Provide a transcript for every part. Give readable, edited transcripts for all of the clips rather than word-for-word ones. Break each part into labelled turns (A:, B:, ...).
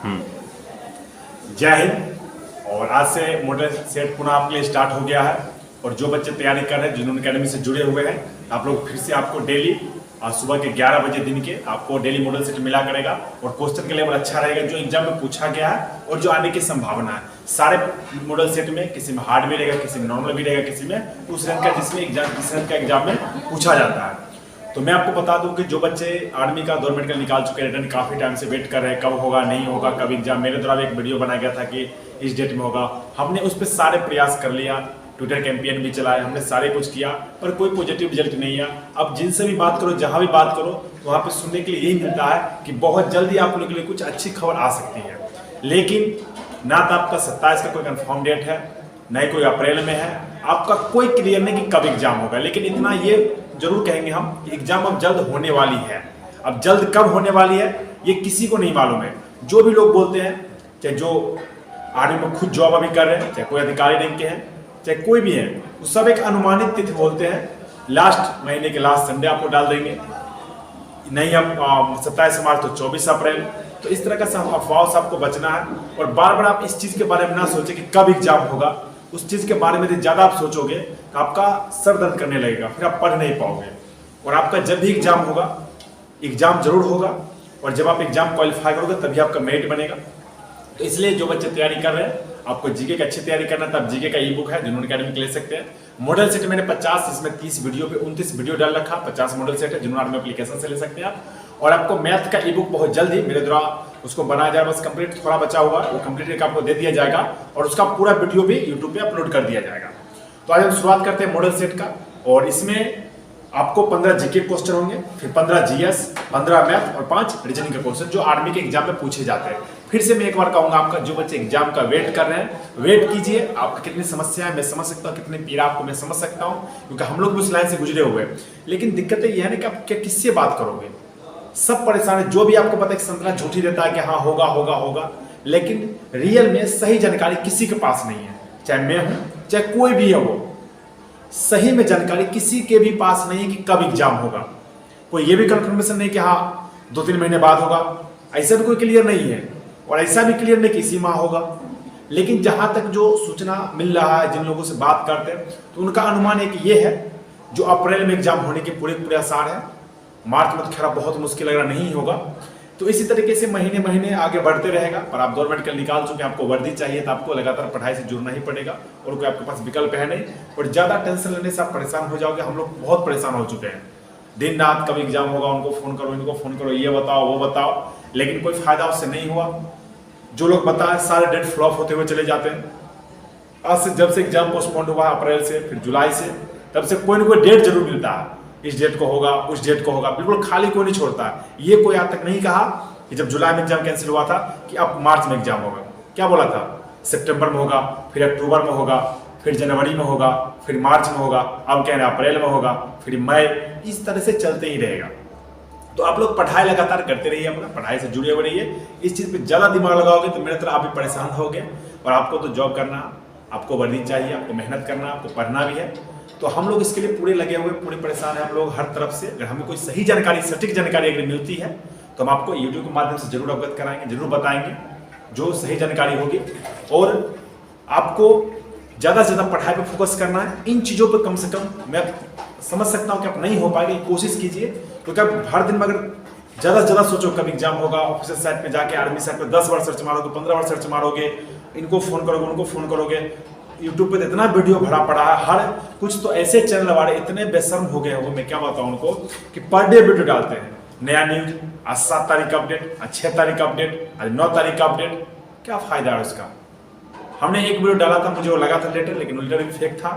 A: जय हिंद। और आज से मॉडल सेट पुनः आपके लिए स्टार्ट हो गया है। और जो बच्चे तैयारी कर रहे हैं, जिन्होंने अकेडमी से जुड़े हुए हैं, आप लोग फिर से आपको डेली सुबह के 11 बजे दिन के आपको डेली मॉडल सेट मिला करेगा। और क्वेश्चन का लेवल अच्छा रहेगा जो एग्जाम में पूछा गया है और जो आने की संभावना है। सारे मॉडल सेट में किसी में हार्ड भी रहेगा, किसी में नॉर्मल भी रहेगा, किसी में उस रैंक का जिसमें जिस रैंक का एग्जाम में पूछा जाता है। तो मैं आपको बता दूं कि जो बच्चे आर्मी का गवर्नमेंट का निकाल चुके हैं, रिटर्न काफ़ी टाइम से वेट कर रहे हैं, कब होगा नहीं होगा, कब एग्जाम। मेरे द्वारा एक वीडियो बनाया गया था कि इस डेट में होगा। हमने उस पर सारे प्रयास कर लिया, ट्विटर कैंपेन भी चलाया, हमने सारे कुछ किया, पर कोई पॉजिटिव रिजल्ट नहीं आया। अब जिनसे भी बात करो, जहाँ भी बात करो, तो वहाँ पे सुनने के लिए यही मिलता है कि बहुत जल्दी आप लोगों के लिए कुछ अच्छी खबर आ सकती है। लेकिन ना तो आपका 27 का कोई कंफर्म डेट है, न ही कोई अप्रैल में है, आपका कोई क्लियर नहीं कि कब एग्जाम होगा। लेकिन इतना ये जरूर कहेंगे हम कि एग्जाम अब जल्द होने वाली है। अब जल्द कब होने वाली है ये किसी को नहीं मालूम है। जो भी लोग बोलते हैं, चाहे जो आर्मी में खुद जॉब अभी कर रहे हैं, चाहे कोई अधिकारी रैंक के हैं, चाहे कोई भी है, वो सब एक अनुमानित तिथि बोलते हैं। लास्ट महीने के लास्ट संडे आपको डाल देंगे, नहीं हम 27 मार्च तो 24 अप्रैल। तो इस तरह का सब अफवाह से आपको बचना है। और बार बार आप इस चीज़ के बारे में ना सोचें कि कब एग्जाम होगा। उस चीज़ के बारे में यदि ज़्यादा आप सोचोगे तो आपका सर दर्द करने लगेगा, फिर आप पढ़ नहीं पाओगे। और आपका जब भी एग्जाम होगा, एग्जाम जरूर होगा, और जब आप एग्जाम क्वालिफाई करोगे तभी आपका मेरिट बनेगा। तो इसलिए जो बच्चे तैयारी कर रहे हैं, आपको जीके की अच्छी तैयारी करना, तब जीके का ई बुक है, जिन्होंने अकेडमी ले सकते हैं। मॉडल सेट मैंने 50, इसमें 30 वीडियो पे 29 वीडियो डाल रखा, 50 मॉडल सेट है, जिन्होंने एप्लीकेशन से ले सकते हैं आप। और आपको मैथ का ई बुक बहुत जल्दी मेरे द्वारा उसको बनाया जाए, बस कंप्लीट थोड़ा बचा हुआ है, वो कंप्लीट करके आपको दे दिया जाएगा। और उसका पूरा वीडियो भी यूट्यूब पे अपलोड कर दिया जाएगा। तो आज हम शुरुआत करते हैं मॉडल सेट का। और इसमें आपको 15 जीके क्वेश्चन होंगे, फिर 15 जीएस, 15 मैथ और 5 रीजनिंग के क्वेश्चन जो आर्मी के एग्जाम में पूछे जाते हैं। फिर से मैं एक बार कहूंगा, आपका जो बच्चे एग्जाम का वेट कर रहे हैं, वेट कीजिए। आपका कितनी समस्या है मैं समझ सकता हूँ, कितनी पीड़ा आपको मैं समझ सकता हूँ, क्योंकि हम लोग भी उस लाइन से गुजरे हुए हैं। लेकिन दिक्कत ये है ना कि आप क्या किससे बात करोगे। सब परेशान है। जो भी आपको पता है कि संतरा झूठी देता है कि हाँ होगा होगा होगा, लेकिन रियल में सही जानकारी किसी के पास नहीं है। चाहे मैं हूं, चाहे कोई भी है, वो सही में जानकारी किसी के भी पास नहीं है कि कब एग्जाम होगा। कोई ये भी कंफर्मेशन नहीं कि हाँ 2-3 महीने बाद होगा, ऐसा भी कोई क्लियर नहीं है। और ऐसा भी क्लियर नहीं कि इसी माह होगा। लेकिन जहां तक जो सूचना मिल रहा है, जिन लोगों से बात करते हैं, तो उनका अनुमान एक ये है जो अप्रैल में एग्जाम होने के पूरे आसार है। मार्च में तो खैर बहुत मुश्किल लग रहा नहीं होगा। तो इसी तरीके से महीने महीने आगे बढ़ते रहेगा। पर आप गवर्नमेंट का निकाल चुके, आपको वर्दी चाहिए, तो आपको लगातार पढ़ाई से जुड़ना ही पड़ेगा, और कोई आपके पास विकल्प है नहीं। और ज़्यादा टेंशन लेने से आप परेशान हो जाओगे। हम लोग बहुत परेशान हो चुके हैं। दिन रात कब एग्जाम होगा, उनको फ़ोन करो, इनको फ़ोन करो, ये बताओ वो बताओ, लेकिन कोई फायदा उससे नहीं हुआ। जो लोग बताए सारे डेट फ्लॉप होते हुए चले जाते हैं। आज से जब से एग्जाम पोस्टपोन हुआ अप्रैल से, फिर जुलाई से, तब से कोई ना कोई डेट जरूर मिलता है। इस डेट को होगा, उस डेट को होगा, बिल्कुल खाली कोई नहीं छोड़ता है। ये कोई आज तक नहीं कहा कि जब जुलाई में एग्जाम कैंसिल हुआ था कि अब मार्च में एग्जाम होगा। क्या बोला था? सितंबर में होगा, फिर अक्टूबर में होगा, फिर जनवरी में होगा, फिर मार्च में होगा, अब कह रहे हैं अप्रैल में होगा, फिर मई। इस तरह से चलते ही रहेगा। तो आप लोग पढ़ाई लगातार करते रहिए, अपना पढ़ाई से जुड़े हुए रहिए। इस चीज़ पे ज़्यादा दिमाग लगाओगे तो मेरे तरह आप भी परेशान होगे। और आपको तो जॉब करना, आपको वर्दी चाहिए, आपको मेहनत करना, आपको पढ़ना भी है। तो हम लोग इसके लिए पूरे लगे हुए, पूरे परेशान हैं हम लोग हर तरफ से। अगर हमें कोई सही जानकारी, सटीक जानकारी अगर मिलती है तो हम आपको यूट्यूब के माध्यम से जरूर अवगत कराएंगे, जरूर बताएंगे जो सही जानकारी होगी। और आपको ज़्यादा से ज़्यादा पढ़ाई पर फोकस करना है। इन चीज़ों पर कम से कम, मैं समझ सकता हूँ कि आप नहीं हो पाएगी, कोशिश कीजिए। क्योंकि आप हर दिन में अगर ज़्यादा से ज़्यादा सोचो कब एग्जाम होगा, ऑफिशियल साइट पे जाके आर्मी साइट पे 10 बार सर्च मारोगे, 15 बार सर्च मारोगे, इनको फ़ोन करोगे, उनको फ़ोन करोगे। यूट्यूब पे इतना वीडियो भरा पड़ा है, हर कुछ तो ऐसे चैनल वाले इतने बेशर्म हो गए हो, मैं क्या बताऊँ उनको, कि पर डे वीडियो डालते हैं। नया न्यूज, आज 7 तारीख का अपडेट, आज 6 तारीख का अपडेट, आज 9 तारीख का अपडेट। क्या फायदा है उसका? हमने एक वीडियो डाला था, मुझे वो लगा था लेटर, लेकिन वो लेटर भी फेक था।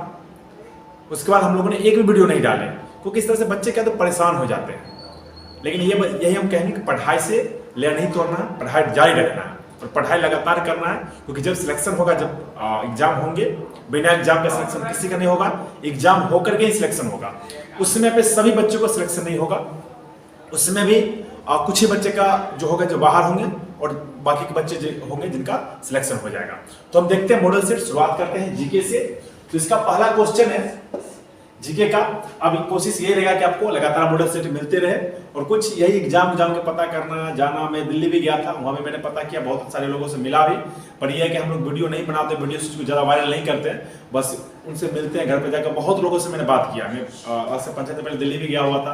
A: उसके बाद हम लोगों ने एक भी वीडियो नहीं डाले, क्योंकि इस तरह से बच्चे क्या तो परेशान हो जाते हैं। लेकिन यही हम कहेंगे कि पढ़ाई से लेना नहीं तोड़ना है, पढ़ाई जारी रखना है और पढ़ाई लगातार करना है। क्योंकि जब सिलेक्शन होगा, जब एग्जाम होंगे, बिना एग्जाम का सिलेक्शन किसी का नहीं होगा, एग्जाम होकर के ही सिलेक्शन होगा। उस समय पे सभी बच्चों का सिलेक्शन नहीं होगा। उस समय भी कुछ ही बच्चे का जो होगा जो बाहर होंगे, और बाकी के बच्चे जो होंगे जिनका सिलेक्शन हो जाएगा। तो हम देखते हैं मॉडल सेट, शुरुआत करते हैं जीके से। तो इसका पहला क्वेश्चन है, जीके का। अब कोशिश ये रहेगा कि आपको लगातार मॉडल सेट मिलते रहे और कुछ यही एग्जाम के पता करना जाना। मैं दिल्ली भी गया था, वहां भी मैंने पता किया, बहुत सारे लोगों से मिला भी। पर यह है कि हम लोग वीडियो नहीं बनाते, वीडियो को ज़्यादा वायरल नहीं करते, बस उनसे मिलते हैं घर पर जाकर। बहुत लोगों से मैंने बात किया, मैं आज से 5 दिन पहले दिल्ली भी गया हुआ था,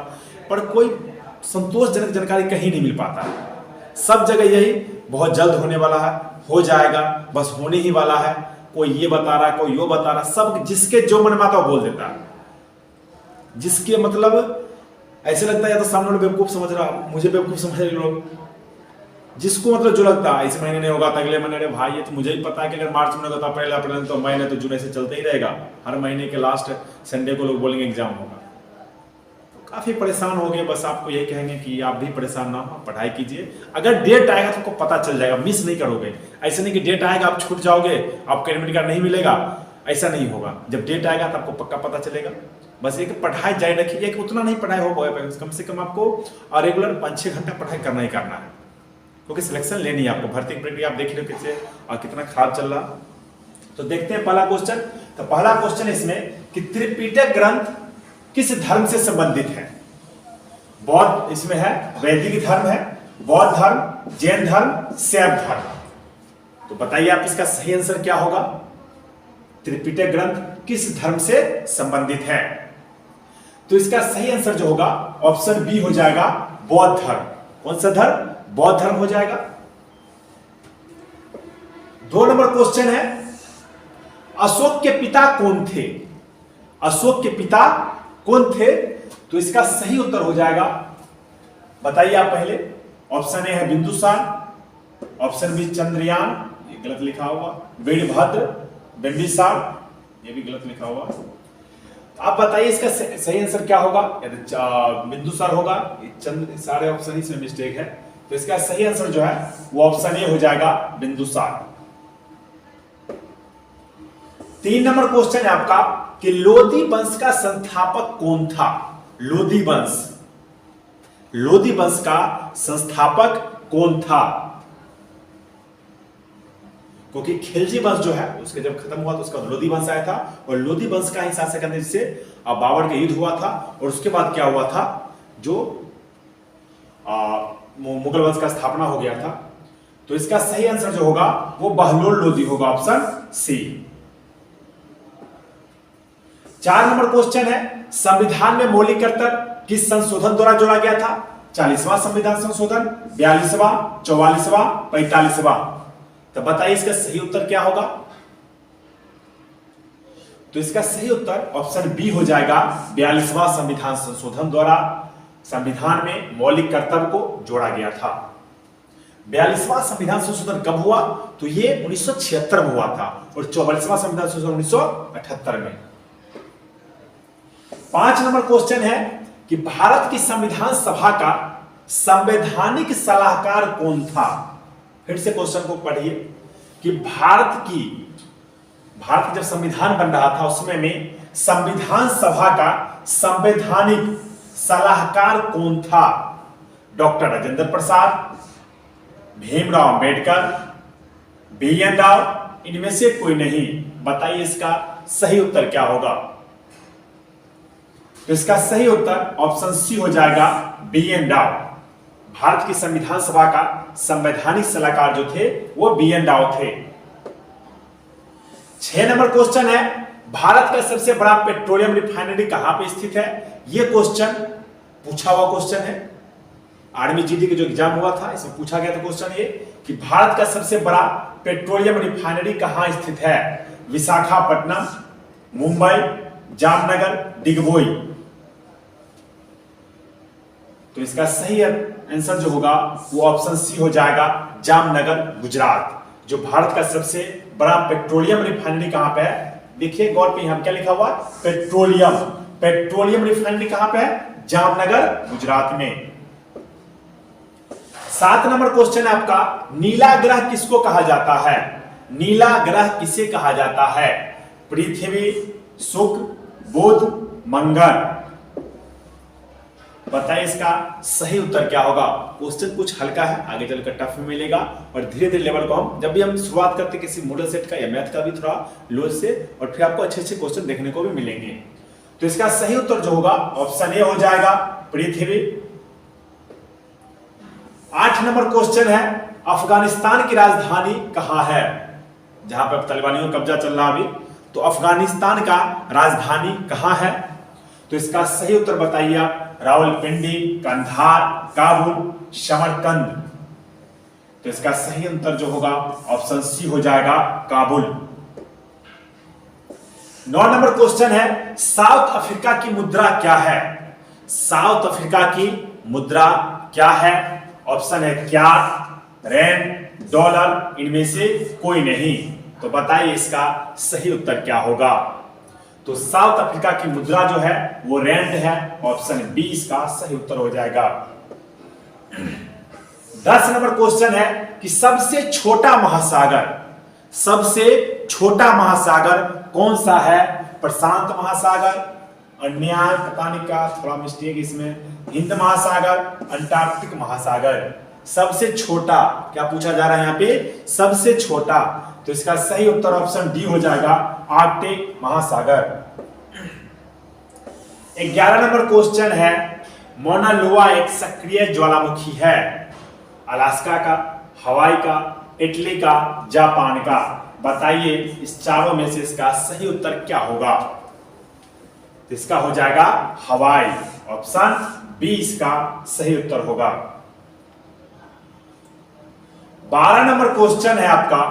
A: पर कोई संतोषजनक जानकारी कहीं नहीं मिल पाता। सब जगह यही बहुत जल्द होने वाला है, हो जाएगा, बस होने ही वाला है। कोई ये बता रहा, कोई यो बता रहा, सब जिसके जो मन में आता बोल देता है। जिसके मतलब ऐसे लगता है या तो सामने वाला बेवकूफ समझ रहा, मुझे बेवकूफ समझ रहे लोग। जिसको मतलब जो लगता है इस महीने नहीं होगा तो अगले महीने, अरे भाई ये तो मुझे ही पता है कि अगर मार्च में होगा तो अप्रैल अप्रैल तो महीने तो जून से चलते ही रहेगा। हर महीने के लास्ट संडे को लोग बोलेंगे एग्जाम होगा। तो काफी परेशान हो गए। बस आपको यही कहेंगे कि आप भी परेशान ना हो, पढ़ाई कीजिए। अगर डेट आएगा तो आपको पता चल जाएगा, मिस नहीं करोगे। ऐसे नहीं कि डेट आएगा आप छूट जाओगे, आपको एडमिट कार्ड नहीं मिलेगा, ऐसा नहीं होगा। जब डेट आएगा तो आपको पक्का पता चलेगा। बस एक पढ़ाई जारी रखिए कि उतना नहीं पढ़ाई हो पाए, कम से कम आपको रेगुलर 5-6 घंटा पढ़ाई करना ही करना है, क्योंकि सिलेक्शन लेनी है आपको। भर्ती की प्रक्रिया आप देख रहे हो कैसे और कितना खराब चल रहा। तो देखते हैं पहला क्वेश्चन। तो पहला क्वेश्चन इसमें कि त्रिपिटक ग्रंथ किस धर्म से संबंधित है? बौद्ध इसमें है, वैदिक धर्म है, बौद्ध धर्म, जैन धर्म, शैव धर्म। तो बताइए आप इसका सही आंसर क्या होगा? त्रिपिटक ग्रंथ किस धर्म से संबंधित है? तो इसका सही आंसर जो होगा ऑप्शन बी हो जाएगा, बौद्ध धर्म। कौन सा धर्म? बौद्ध धर्म हो जाएगा। 2 नंबर क्वेश्चन है, अशोक के पिता कौन थे? अशोक के पिता कौन थे? तो इसका सही उत्तर हो जाएगा, बताइए आप पहले। ऑप्शन ए है बिंदुसार, ऑप्शन बी चंद्रयान, ये गलत लिखा हुआ, वीरभद्र, बिंबिसार, ये भी गलत लिखा हुआ। आप बताइए इसका सही आंसर क्या होगा? बिंदुसार होगा, चंद्र, सारे ऑप्शन ही से मिस्टेक है। तो इसका सही आंसर जो है वो ऑप्शन ए हो जाएगा, बिंदुसार। 3 नंबर क्वेश्चन है आपका कि लोदी वंश का संस्थापक कौन था? लोदी वंश, लोदी वंश का संस्थापक कौन था? क्योंकि खिलजी वंश जो है उसके जब खत्म हुआ तो उसका लोदी वंश आया था, और लोदी वंश का ही शासक करने से बाबर का युद्ध हुआ था, और उसके बाद क्या हुआ था, जो मुगल वंश का स्थापना हो गया था। तो इसका सही आंसर जो होगा वो बहलोल लोदी होगा, ऑप्शन सी। 4 नंबर क्वेश्चन है, संविधान में मौलिक कर्तव्य किस संशोधन द्वारा जोड़ा गया था? 40वां संविधान संशोधन, 42वां, 44वां, 45वां। तो बताइए इसका सही उत्तर क्या होगा? तो इसका सही उत्तर ऑप्शन बी हो जाएगा, 42वां संविधान संशोधन द्वारा संविधान में मौलिक कर्तव्य को जोड़ा गया था। 42वां संविधान संशोधन कब हुआ? तो ये 1976 में हुआ था, और 44वां संविधान संशोधन 1978 में। 5 नंबर क्वेश्चन है कि भारत की संविधान सभा का संवैधानिक सलाहकार कौन था? फिर से क्वेश्चन को पढ़िए कि भारत की जब संविधान बन रहा था उसमें में संविधान सभा का संवैधानिक सलाहकार कौन था? Doctor Rajendra Prasad, Bhimrao Ambedkar, BN. राव, इनमें से कोई नहीं। बताइए इसका सही उत्तर क्या होगा? तो इसका सही उत्तर ऑप्शन सी हो जाएगा, बी.एन. राव। भारत की संविधान सभा का संवैधानिक सलाहकार जो थे वो बी.एन. राव थे। 6 नंबर क्वेश्चन है, भारत का सबसे बड़ा पेट्रोलियम रिफाइनरी कहां पे स्थित है? यह क्वेश्चन पूछा हुआ क्वेश्चन है, आर्मी जीडी के जो एग्जाम हुआ था इसमें पूछा गया था क्वेश्चन ये कि भारत का सबसे बड़ा पेट्रोलियम रिफाइनरी कहां स्थित है? विशाखापट्टनम, मुंबई, जामनगर, डिगबोई। तो इसका सही आंसर जो होगा वो ऑप्शन सी हो जाएगा, जामनगर, गुजरात। जो भारत का सबसे बड़ा पेट्रोलियम रिफाइनरी कहां पे है? देखिए गौर पे, यहां क्या लिखा हुआ? पेट्रोलियम। पेट्रोलियम रिफाइनरी कहां पे है? जामनगर, गुजरात में। 7 नंबर क्वेश्चन है आपका, नीला ग्रह किसको कहा जाता है? नीला ग्रह किसे कहा जाता है? पृथ्वी, शुक्र, बुध, मंगल। बताइए इसका सही उत्तर क्या होगा? क्वेश्चन कुछ हल्का है, आगे चलकर टफ मिलेगा, और धीरे धीरे लेवल को हम जब भी हम शुरुआत करते हैं किसी मॉडल सेट का या मैथ का भी थोड़ा लो से, और फिर आपको अच्छे अच्छे क्वेश्चन देखने को भी मिलेंगे। तो इसका सही उत्तर जो होगा ऑप्शन ए हो जाएगा, पृथ्वी। 8 नंबर क्वेश्चन है, अफगानिस्तान की राजधानी कहां है? जहां पर तालिबानियों का कब्जा चल रहा अभी, तो अफगानिस्तान का राजधानी कहां है? तो इसका सही उत्तर बताइए आप। रावलपिंडी, कंधार, काबुल, समरकंद। तो इसका सही उत्तर जो होगा ऑप्शन सी हो जाएगा, काबुल। 9 नंबर क्वेश्चन है, साउथ अफ्रीका की मुद्रा क्या है? साउथ अफ्रीका की मुद्रा क्या है? ऑप्शन है क्यार्ड, रैंड, डॉलर, इनमें से कोई नहीं। तो बताइए इसका सही उत्तर क्या होगा? तो साउथ अफ्रीका की मुद्रा जो है वो रैंड है। ऑप्शन बी इसका सही उत्तर हो जाएगा। 10 नंबर क्वेश्चन है कि सबसे छोटा महासागर, सबसे छोटा महासागर कौन सा है? प्रशांत महासागर, अन्याय पता नहीं क्या, थोड़ा मिस्टेक इसमें, हिंद महासागर, अंटार्कटिक महासागर। सबसे छोटा क्या पूछा जा रहा है यहाँ पे? सबसे छोटा। तो इसका सही उत्तर ऑप्शन डी हो जाएगा, आर्कटिक महासागर। 11 नंबर क्वेश्चन है, मौना लोआ एक सक्रिय ज्वालामुखी है। अलास्का का, हवाई का, इटली का, जापान का। बताइए इस चारों में से इसका सही उत्तर क्या होगा? तो इसका हो जाएगा हवाई। ऑप्शन बी इसका सही उत्तर होगा। 12 नंबर क्वेश्चन है आपका,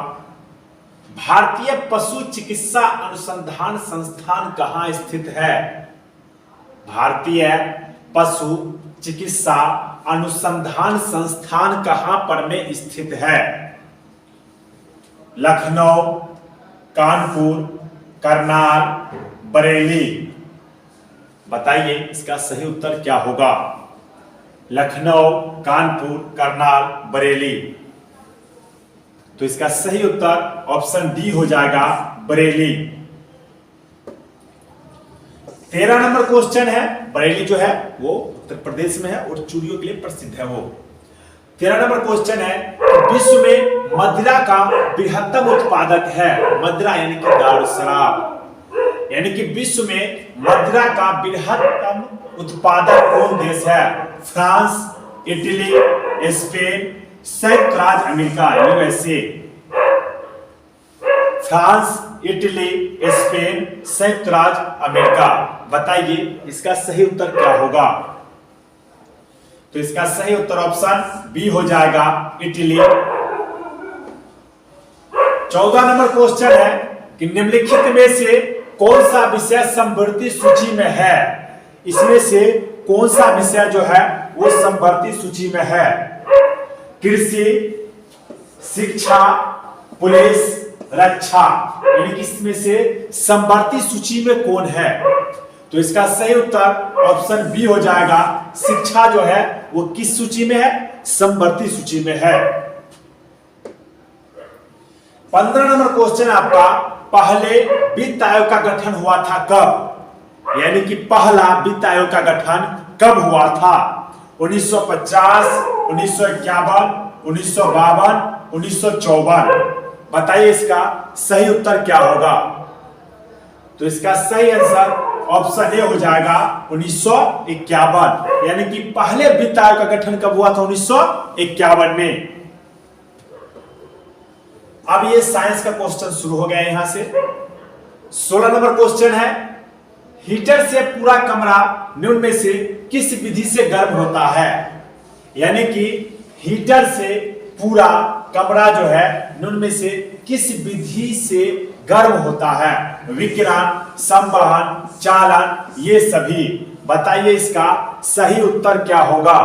A: भारतीय पशु चिकित्सा अनुसंधान संस्थान कहां स्थित है? भारतीय पशु चिकित्सा अनुसंधान संस्थान कहां पर में स्थित है? लखनऊ, कानपुर, करनाल, बरेली। बताइए इसका सही उत्तर क्या होगा? लखनऊ, कानपुर, करनाल, बरेली। तो इसका सही उत्तर ऑप्शन डी हो जाएगा, बरेली। 13 नंबर क्वेश्चन है, बरेली जो है वो उत्तर प्रदेश में है और चूड़ियों के लिए प्रसिद्ध है वो। 13 नंबर क्वेश्चन है, विश्व में मदिरा का बृहत्तम उत्पादक है। मदिरा यानी कि दारू शराब, यानी कि विश्व में मदिरा का बृहत्तम उत्पादक कौन देश है? फ्रांस, इटली, स्पेन, संयुक्त राज्य America, USA. France, Italy, Spain, संयुक्त राज्य अमेरिका। बताइए इसका सही उत्तर क्या होगा? तो इसका सही उत्तर ऑप्शन बी हो जाएगा, इटली। 14 नंबर क्वेश्चन है कि निम्नलिखित में से कौन सा विषय समवर्ती सूची में है? इसमें से कौन सा विषय जो है वो समवर्ती सूची में है? कृषि, शिक्षा, पुलिस, रक्षा। यानी कि इसमें से समवर्ती सूची में कौन है? तो इसका सही उत्तर ऑप्शन बी हो जाएगा, शिक्षा जो है वो किस सूची में है? समवर्ती सूची में है। 15 नंबर क्वेश्चन आपका, पहले वित्त आयोग का गठन हुआ था कब? यानी कि पहला वित्त आयोग का गठन कब हुआ था? 1950, 1951, 1952, 1954। बताइए इसका सही उत्तर क्या होगा? तो इसका सही आंसर ऑप्शन ए हो जाएगा, 1951। यानी कि पहले वित्त आयोग का गठन कब हुआ था? 1951 में। अब ये साइंस का क्वेश्चन शुरू हो गया यहां से। 16 नंबर क्वेश्चन है, हीटर से पूरा कमरा निम्न में से किस विधि से गर्म होता है? यानी कि हीटर से पूरा कमरा जो है निम्न में से किस विधि से गर्म होता है? विकिरण, संवहन, चालन, ये सभी। बताइए इसका सही उत्तर क्या होगा?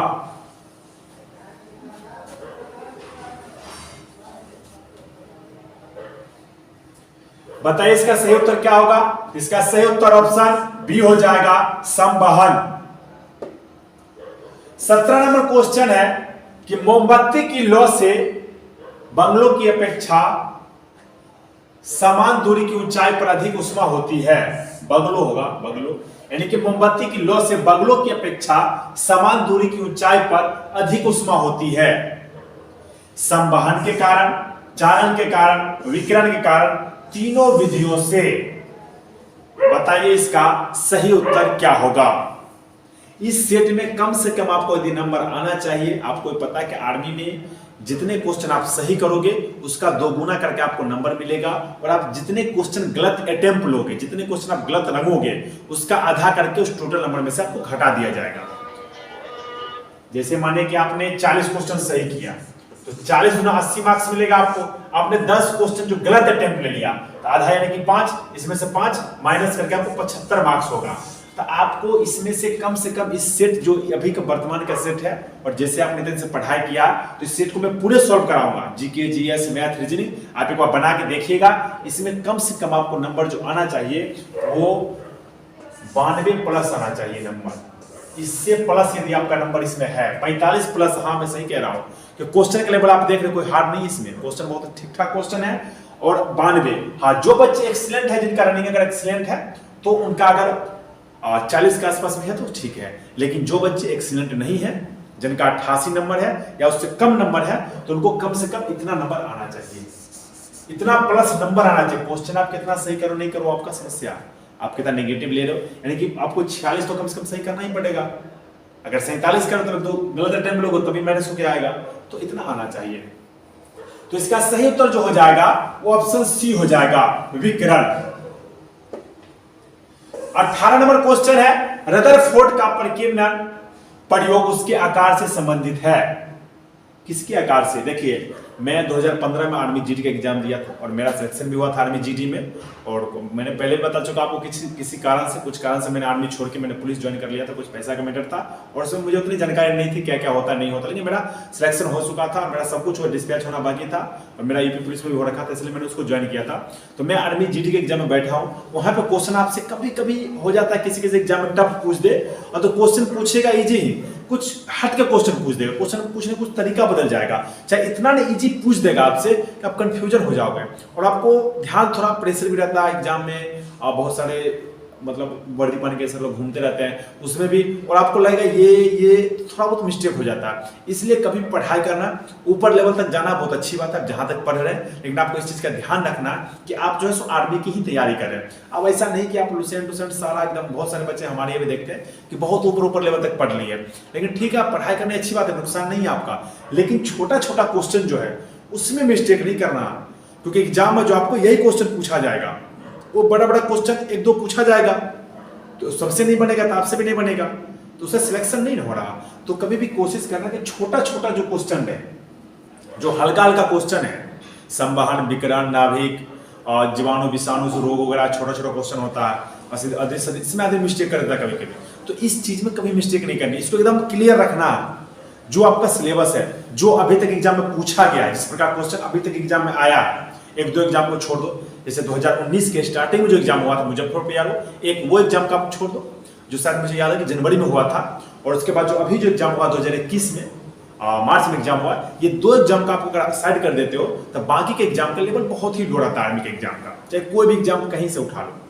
A: बताइए इसका सही उत्तर क्या होगा? इसका सही उत्तर ऑप्शन बी हो जाएगा, संवहन। 17 नंबर क्वेश्चन है कि मोमबत्ती की लौ से बंगलों की अपेक्षा समान दूरी की ऊंचाई पर अधिक उष्मा होती है। बंगलो होगा, बंगलो। यानी कि मोमबत्ती की लौ से बंगलों की अपेक्षा समान दूरी की ऊंचाई पर अधिक उष्मा होती है। संवहन के कारण, चालन के कारण, विकिरण के कारण, तीनों विधियों से। बताइए इसका सही उत्तर क्या होगा। इस सेट में कम से कम आपको यदि नंबर आना चाहिए, आपको पता है कि आर्मी में जितने क्वेश्चन आप सही करोगे उसका 2 गुना करके आपको नंबर मिलेगा, और आप जितने क्वेश्चन गलत अटेम्प्ट लोगे, जितने क्वेश्चन आप गलत रंगोगे, उसका आधा करके उस टोटल नंबर में से आपको घटा दिया जाएगा। जैसे माने कि आपने 40 क्वेश्चन सही किया तो 40 गुना 80 मार्क्स मिलेगा आपको। आपने 10 क्वेश्चन जो गलत अटेम्प्ट ले लिया तो आधा यानी कि 5, इसमें से 5 माइनस करके आपको 75 मार्क्स होगा। तो आपको इसमें से कम इस सेट जो अभी का वर्तमान का सेट है, और जैसे आपने दिन से पढ़ाई किया तो इस सेट को मैं पूरे सॉल्व कराऊंगा, जीके, जीएस, मैथ, रीजनिंग, आप एक बार बना के देखिएगा। इसमें कम से कम आपको नंबर जो आना चाहिए वो 92 प्लस आना चाहिए नंबर। इससे प्लस यदि आपका नंबर इसमें है 45 प्लस, हाँ मैं सही कह रहा हूं कि क्वेश्चन का लेवल आप देख रहे हो, कोई हार्ड नहीं इसमें, क्वेश्चन बहुत ठीक ठाक क्वेश्चन है। और 92, हाँ जो बच्चे एक्सीलेंट है, जिनका रनिंग अगर एक्सीलेंट है तो उनका अगर 40 के आसपास में है तो ठीक है, लेकिन जो बच्चे एक्सीलेंट नहीं है, जिनका 88 नंबर है या उससे कम नंबर है, तो उनको कम से कम इतना नंबर आना चाहिए, इतना प्लस नंबर आना चाहिए। क्वेश्चन आप कितना सही करो नहीं करो आपका समस्या, आप कितना नेगेटिव ले रहे हो, यानी कि आपको 46 तो कम से कम सही करना ही पड़ेगा। अगर 47 करो तो गलत अटेम्प्ट लोगे तभी माइनस होकर आएगा, तो इतना आना चाहिए। तो इसका सही उत्तर जो हो जाएगा वो ऑप्शन सी हो जाएगा, विकिरण। 18 नंबर क्वेश्चन है, रदरफोर्ड का प्रकीर्णन प्रयोग उसके आकार से संबंधित है। किसके आकार से? देखिए मैं 2015 में आर्मी जीडी का एग्जाम दिया था और मेरा सिलेक्शन भी हुआ था आर्मी जीडी में, और मैंने पहले बता चुका आपको किसी कारण से, कुछ कारण से मैंने आर्मी छोड़ के मैंने पुलिस ज्वाइन कर लिया था, कुछ पैसा का मैटर था और उसमें मुझे उतनी जानकारी नहीं थी क्या क्या होता नहीं होता, लेकिन मेरा सिलेक्शन हो चुका था, मेरा सब कुछ डिस्पैच होना बाकी था और मेरा यूपी पुलिस में भी हो रखा था, इसलिए मैंने उसको ज्वाइन किया था। तो मैं आर्मी जीडी के एग्जाम में बैठा हूँ, वहां पर क्वेश्चन आपसे कभी कभी हो जाता है किसी किसी एग्जाम में टफ पूछ दे, और तो क्वेश्चन पूछेगा इजी ही, कुछ हट के क्वेश्चन पूछ देगा, क्वेश्चन पूछने कुछ तरीका बदल जाएगा, चाहे इतना ने इजी पूछ देगा आपसे कि आप कंफ्यूजन हो जाओगे, और आपको ध्यान थोड़ा प्रेशर भी रहता है एग्जाम में, बहुत सारे मतलब वर्दी पानी के लोग घूमते रहते हैं उसमें भी, और आपको लगेगा ये थोड़ा बहुत मिस्टेक हो जाता है। इसलिए कभी पढ़ाई करना, ऊपर लेवल तक जाना बहुत अच्छी बात है जहां तक पढ़ रहे हैं, लेकिन आपको इस चीज का ध्यान रखना कि आप जो है सो आर्मी की ही तैयारी कर रहे हैं। अब ऐसा नहीं कि आप लुसेंट सारा एकदम, बहुत सारे बच्चे हमारे ये भी देखते हैं कि बहुत ऊपर लेवल तक पढ़ लिए, लेकिन ठीक है आप पढ़ाई करनी अच्छी बात है, नुकसान नहीं है आपका, लेकिन छोटा छोटा क्वेश्चन जो है उसमें मिस्टेक नहीं करना, क्योंकि एग्जाम में जो आपको यही क्वेश्चन पूछा जाएगा, वो बड़ा बड़ा क्वेश्चन एक दो पूछा जाएगा तो सबसे नहीं बनेगा तो आपसे भी नहीं बनेगा, तो उससे सिलेक्शन नहीं हो रहा। तो कभी भी कोशिश करना कि छोटा छोटा जो क्वेश्चन है, जो हल्का हल्का क्वेश्चन है, संवहन, विकिरण, नाभिक, जीवाणु, विषाणु, रोग वगैरह, छोटा छोटा क्वेश्चन होता है, इसमें आदमी मिस्टेक कर देता है कभी कभी, तो इस चीज में कभी मिस्टेक नहीं करनी, इसको एकदम क्लियर रखना। जो आपका सिलेबस है, जो अभी तक एग्जाम में पूछा गया है, जिस प्रकार क्वेश्चन अभी तक एग्जाम में आया, एक दो एग्जाम को छोड़ दो, जैसे 2019 के स्टार्टिंग में जो एग्जाम हुआ था मुजफ्फरपुर यारो, एक वो एग्जाम का आप छोड़ दो जो शायद मुझे याद है कि जनवरी में हुआ था, और उसके बाद जो अभी जो एग्जाम हुआ 2021 में मार्च में एग्जाम हुआ, ये दो एग्जाम का आपको अगर साइड कर देते हो तो बाकी के एग्जाम का लेवल बहुत ही लो रहता है आर्मी के एग्जाम का, चाहे कोई भी एग्जाम कहीं से उठा लो।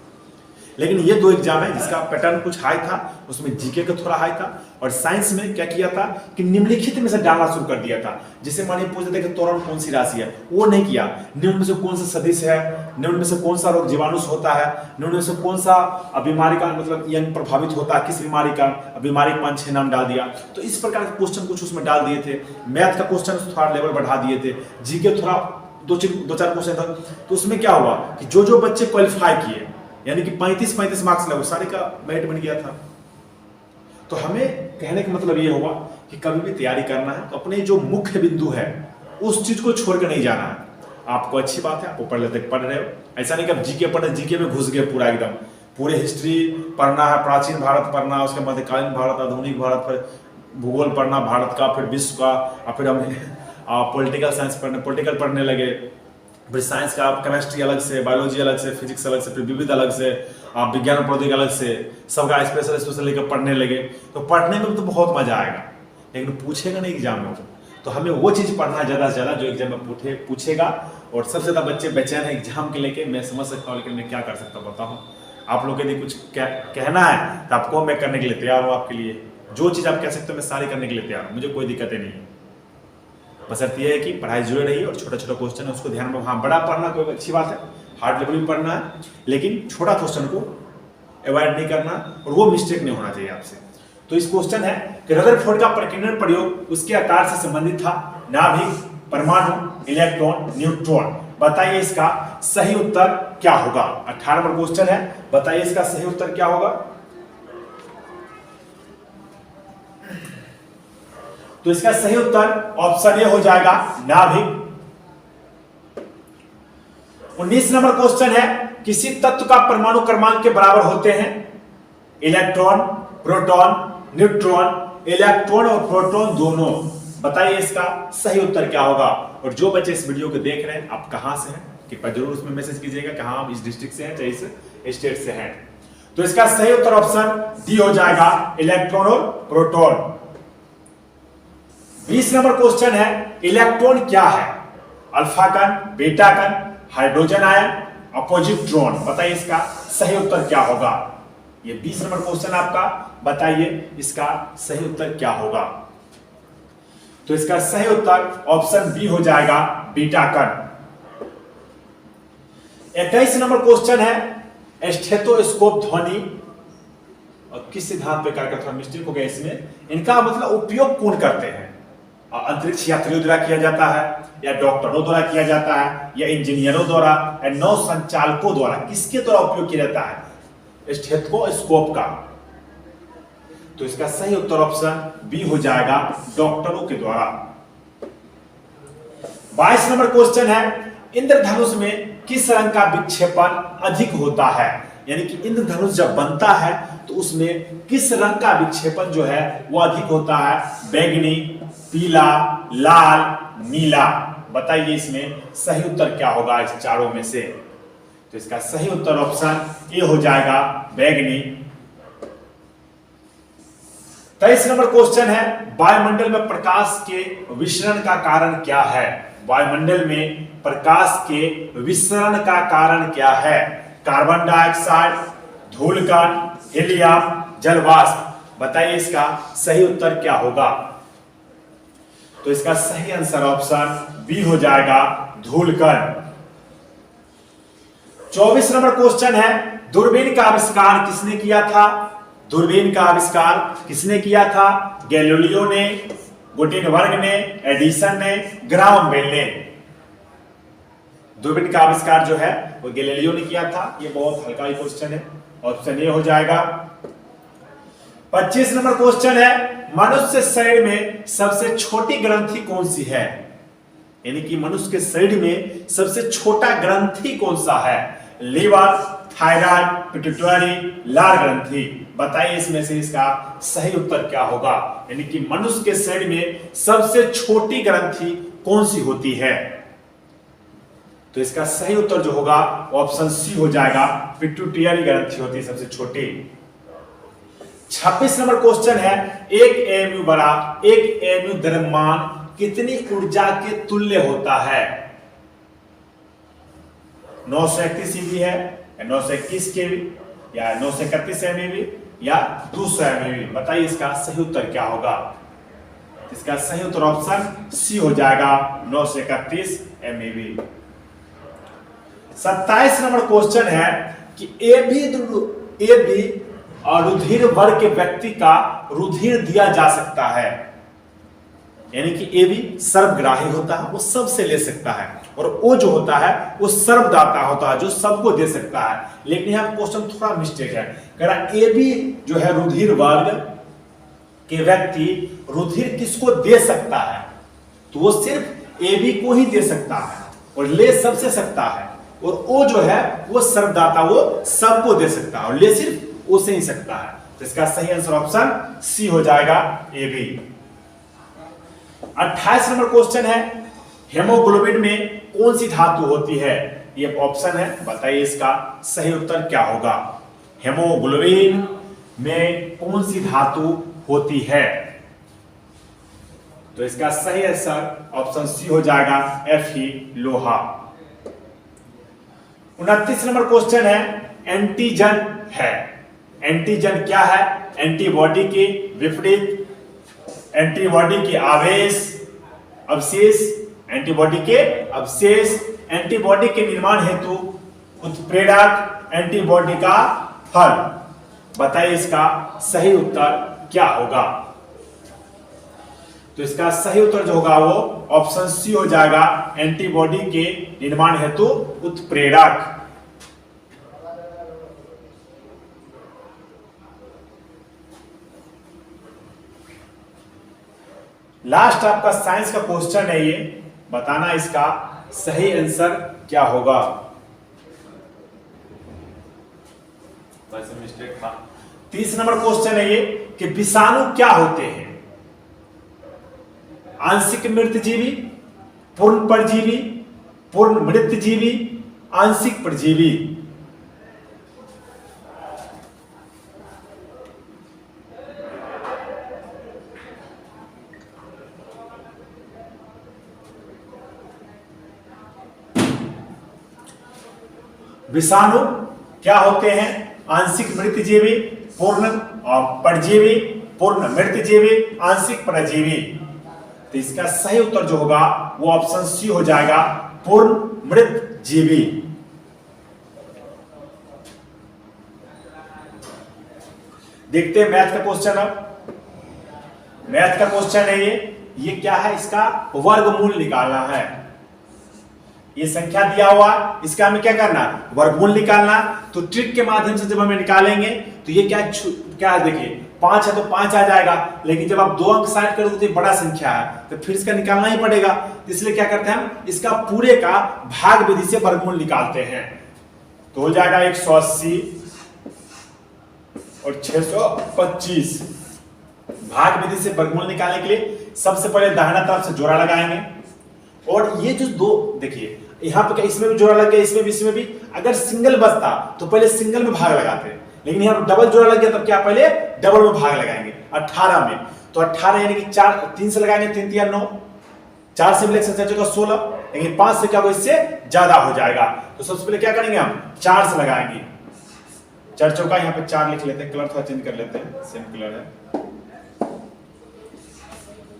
A: लेकिन ये दो एग्जाम है जिसका पैटर्न कुछ हाई था, उसमें जीके का थोड़ा हाई था, और साइंस में क्या किया था कि निम्नलिखित में से डालना शुरू कर दिया था। जैसे मानिए पूछ देते कि त्वरण कौन सी राशि है, वो नहीं किया, निम्न में से कौन सा सदिश है, निम्न में से कौन सा रोग जीवाणुष होता है, निम्न में से कौन सा बीमारी का मतलब यंग प्रभावित होता है, किस बीमारी का, बीमारी 5-6 नाम डाल दिया। तो इस प्रकार के क्वेश्चन कुछ उसमें डाल दिए थे। मैथ का क्वेश्चन थोड़ा लेवल बढ़ा दिए थे, जीके थोड़ा दो चार क्वेश्चन था। तो उसमें क्या हुआ कि जो बच्चे क्वालिफाई किए, यानी कि 35 मार्क्स लगे, सारे का मेरिट बन गया था। तो हमें कहने का मतलब ये हुआ कि कभी भी तैयारी करना है तो अपने जो मुख्य बिंदु है उस चीज को छोड़कर नहीं जाना है। आपको अच्छी बात है, आप ऊपर लेते पढ़ रहे हो, ऐसा नहीं कि आप जीके पढ़े, जीके में घुस गए पूरा एकदम, पूरे हिस्ट्री पढ़ना है, प्राचीन भारत पढ़ना, उसके मध्यकालीन भारत, आधुनिक भारत, फिर भूगोल पढ़ना भारत का, फिर विश्व का, और फिर हम पॉलिटिकल साइंस पॉलिटिकल पढ़ने लगे, फिर साइंस का आप केमिस्ट्री अलग से, बायोलॉजी अलग से, फिजिक्स अलग से, फिर विविध अलग से, आप विज्ञान और प्रौद्योगिकी अलग से, सबका स्पेशल लेकर पढ़ने लगे। तो पढ़ने में तो बहुत मजा आएगा, लेकिन पूछेगा नहीं एग्जाम में, तो हमें वो चीज़ पढ़ना ज़्यादा से ज़्यादा जो एग्जाम में पूछेगा। और सबसे ज़्यादा बच्चे बेचैन है एग्जाम के लेके, मैं समझ सकता हूँ, लेकिन मैं क्या कर सकता हूँ बताऊँ। आप लोग यदि कुछ कहना है तो आपको मैं करने के लिए तैयार हूँ, आपके लिए जो चीज़ आप कह सकते हो मैं सारी करने के लिए तैयार हूँ, मुझे कोई दिक्कतें नहीं है। बशर्ते ये है कि पढ़ाई जुड़े रही और छोटा छोटा क्वेश्चन है उसको ध्यान में, हाँ बड़ा पढ़ना कोई अच्छी बात है, हार्ड लेवल भी पढ़ना है, लेकिन छोटा क्वेश्चन को अवॉइड नहीं करना और वो मिस्टेक नहीं होना चाहिए आपसे। तो इस क्वेश्चन है कि रदरफोर्ड का प्रकीर्णन प्रयोग उसके आकार से संबंधित था, नाभिक, परमाणु, इलेक्ट्रॉन, न्यूट्रॉन। बताइए इसका सही उत्तर क्या होगा। 18 नंबर क्वेश्चन है, बताइए इसका सही उत्तर क्या होगा। तो इसका सही उत्तर ऑप्शन ए हो जाएगा, नाभिक। 19 नंबर क्वेश्चन है, किसी तत्व का परमाणु क्रमांक के बराबर होते हैं इलेक्ट्रॉन, प्रोटॉन, न्यूट्रॉन, इलेक्ट्रॉन और प्रोटॉन दोनों। बताइए इसका सही उत्तर क्या होगा। और जो बच्चे इस वीडियो को देख रहे हैं, आप कहां से हैं कृपया जरूर उसमें मैसेज कीजिएगा कि हाँ, आप इस डिस्ट्रिक्ट से हैं चाहे इस स्टेट से हैं। तो इसका सही उत्तर ऑप्शन डी हो जाएगा, इलेक्ट्रॉन और प्रोटॉन। 20 नंबर क्वेश्चन है, इलेक्ट्रॉन क्या है। अल्फा कण, बीटा कण, हाइड्रोजन आयन, अपोजिट्रॉन। बताइए इसका सही उत्तर क्या होगा। ये 20 नंबर क्वेश्चन आपका, बताइए इसका सही उत्तर क्या होगा। तो इसका सही उत्तर ऑप्शन बी हो जाएगा, बीटा कण। 21 नंबर क्वेश्चन है, स्टेथोस्कोप ध्वनि और किस सिद्धांत पे कार्य करता है। मिस्टेक हो गया इसमें, इनका मतलब उपयोग कौन करते हैं। अंतरिक्ष यात्रियों द्वारा किया जाता है, या डॉक्टरों द्वारा किया जाता है, या इंजीनियरों द्वारा, या नौ संचालकों द्वारा, किसके द्वारा उपयोग किया जाता है स्टेथोस्कोप का। तो इसका सही उत्तर ऑप्शन बी हो जाएगा, डॉक्टरों के द्वारा। 22 नंबर क्वेश्चन है, इंद्रधनुष में किस रंग का विक्षेपण अधिक होता है। यानी कि इंद्रधनुष जब बनता है तो उसमें किस रंग का विक्षेपण जो है वो अधिक होता है। बैगनी, पीला, लाल, नीला। बताइए इसमें सही उत्तर क्या होगा इस चारों में से। तो इसका सही उत्तर ऑप्शन ए हो जाएगा, बैगनी। 23 नंबर क्वेश्चन है, वायुमंडल में प्रकाश के विसरण का कारण क्या है। वायुमंडल में प्रकाश के विसरण का कारण क्या है। कार्बन डाइऑक्साइड, धूलकण, हीलियम, जलवाष्प। बताइए इसका सही उत्तर क्या होगा। तो इसका सही आंसर ऑप्शन बी हो जाएगा, धूलकण। 24 नंबर क्वेश्चन है, दूरबीन का आविष्कार किसने किया था। दूरबीन का आविष्कार किसने किया था। गैलीलियो ने, गुटेनबर्ग ने, एडिसन ने, ग्राहम बेल ने। दूरबीन का आविष्कार जो है वो गैलीलियो ने किया था। ये बहुत हल्का ही क्वेश्चन है, ऑप्शन ए हो जाएगा। 25 नंबर क्वेश्चन है, मनुष्य शरीर में सबसे छोटी ग्रंथि कौन सी है। यानी कि मनुष्य के शरीर में सबसे छोटा ग्रंथि कौन सा है। लीवर, थायराइड, पिट्यूटरी, लार ग्रंथि। बताइए इसमें से इसका सही उत्तर क्या होगा। यानी कि मनुष्य के शरीर में सबसे छोटी ग्रंथि कौन सी होती है। तो इसका सही उत्तर जो होगा ऑप्शन सी हो जाएगा, पिट्यूटरी ग्रंथि होती है सबसे छोटी। 26 नंबर क्वेश्चन है, एक एएमयू बड़ा एक एएमयू द्रव्यमान कितनी ऊर्जा के तुल्य होता है। 931 ईवी है, या 921 केवी, या 931 एमईवी, या 200 एमईवी। बताइए इसका सही उत्तर क्या होगा। इसका सही उत्तर ऑप्शन सी हो जाएगा, 931 एमईवी। 27 नंबर क्वेश्चन है कि ए बी रुधिर वर्ग के व्यक्ति का रुधिर दिया जा सकता है। यानी कि ए बी सर्वग्राही होता है, वो सबसे ले सकता है, और ओ जो होता है वो सर्वदाता होता है, जो सबको दे सकता है। लेकिन यहाँ क्वेश्चन थोड़ा मिस्टेक है, कह रहा ए बी जो है रुधिर वर्ग के व्यक्ति रुधिर किसको दे सकता है, तो वो सिर्फ ए बी को ही दे सकता है और ले सबसे सकता है। और ओ जो है वो सर्वदाता, वो सबको दे सकता है और ले सिर्फ ओ से ही सकता है। तो इसका सही आंसर ऑप्शन सी हो जाएगा, ए बी। 28 नंबर क्वेश्चन है, हेमोग्लोबिन में कौन सी धातु होती है। ये ऑप्शन है, बताइए इसका सही उत्तर क्या होगा। हेमोग्लोबिन में कौन सी धातु होती है। तो इसका सही आंसर ऑप्शन सी हो जाएगा, Fe लोहा। 29 नंबर क्वेश्चन है, एंटीजन है। एंटीजन क्या है। एंटीबॉडी के विपरीत, एंटीबॉडी के आवेश, अवशेष, एंटीबॉडी के अवशेष, एंटीबॉडी के निर्माण हेतु उत्प्रेरक, एंटीबॉडी का फल। बताइए इसका सही उत्तर क्या होगा। तो इसका सही उत्तर जो होगा वो ऑप्शन सी हो जाएगा, एंटीबॉडी के निर्माण हेतु उत्प्रेरक। लास्ट आपका साइंस का क्वेश्चन है, ये बताना इसका सही आंसर क्या होगा। वैसे मिस्टेक था। 30 नंबर क्वेश्चन है ये कि विषाणु क्या होते हैं। आंशिक मृतजीवी, पूर्ण परजीवी, पूर्ण मृतजीवी, आंशिक परजीवी। विषाणु क्या होते हैं। आंशिक मृतजीवी, पूर्ण परजीवी, पूर्ण मृतजीवी, आंशिक परजीवी। तो इसका सही उत्तर जो होगा वो ऑप्शन सी हो जाएगा, पूर्ण मृतजीवी। देखते हैं मैथ का क्वेश्चन। अब मैथ का क्वेश्चन है ये क्या है, इसका वर्गमूल निकालना है। ये संख्या दिया हुआ, इसका हमें क्या करना, वर्गमूल निकालना। तो ट्रिक के माध्यम से जब हमें निकालेंगे तो ये क्या देखिए 5 है तो 5 आ जाएगा, लेकिन जब आप 2 अंक साइड करोगे तो ये बड़ा संख्या है तो फिर इसका निकालना ही पड़ेगा। तो इसलिए क्या करते हैं हम, इसका पूरे का भाग विधि से वर्गमूल निकालते हैं। तो हो जाएगा 180 और 625। भाग विधि से वर्गमूल निकालने के लिए सबसे पहले दाहिना तरफ से जोड़ा लगाएंगे। और ये जो दो देखिए यहाँ पे क्या, इसमें भी जोड़ा लग गया, इसमें भी। अगर सिंगल बचता तो पहले सिंगल में भाग लगाते, लेकिन यहाँ डबल जोड़ा लग गया तब क्या, पहले डबल में भाग लगाएंगे 18 में। तो 18 यानी कि 3 से लगाएंगे, 3 3 9, 4 से मिले 16, लेकिन 5 से क्या होगा, इससे ज्यादा हो जाएगा। तो सबसे पहले क्या करेंगे हम, 4 से लगाएंगे। 4 चौका, यहाँ पे 4 लिख लेते हैं, कलर थोड़ा चेंज कर लेते हैं, सेम कलर है।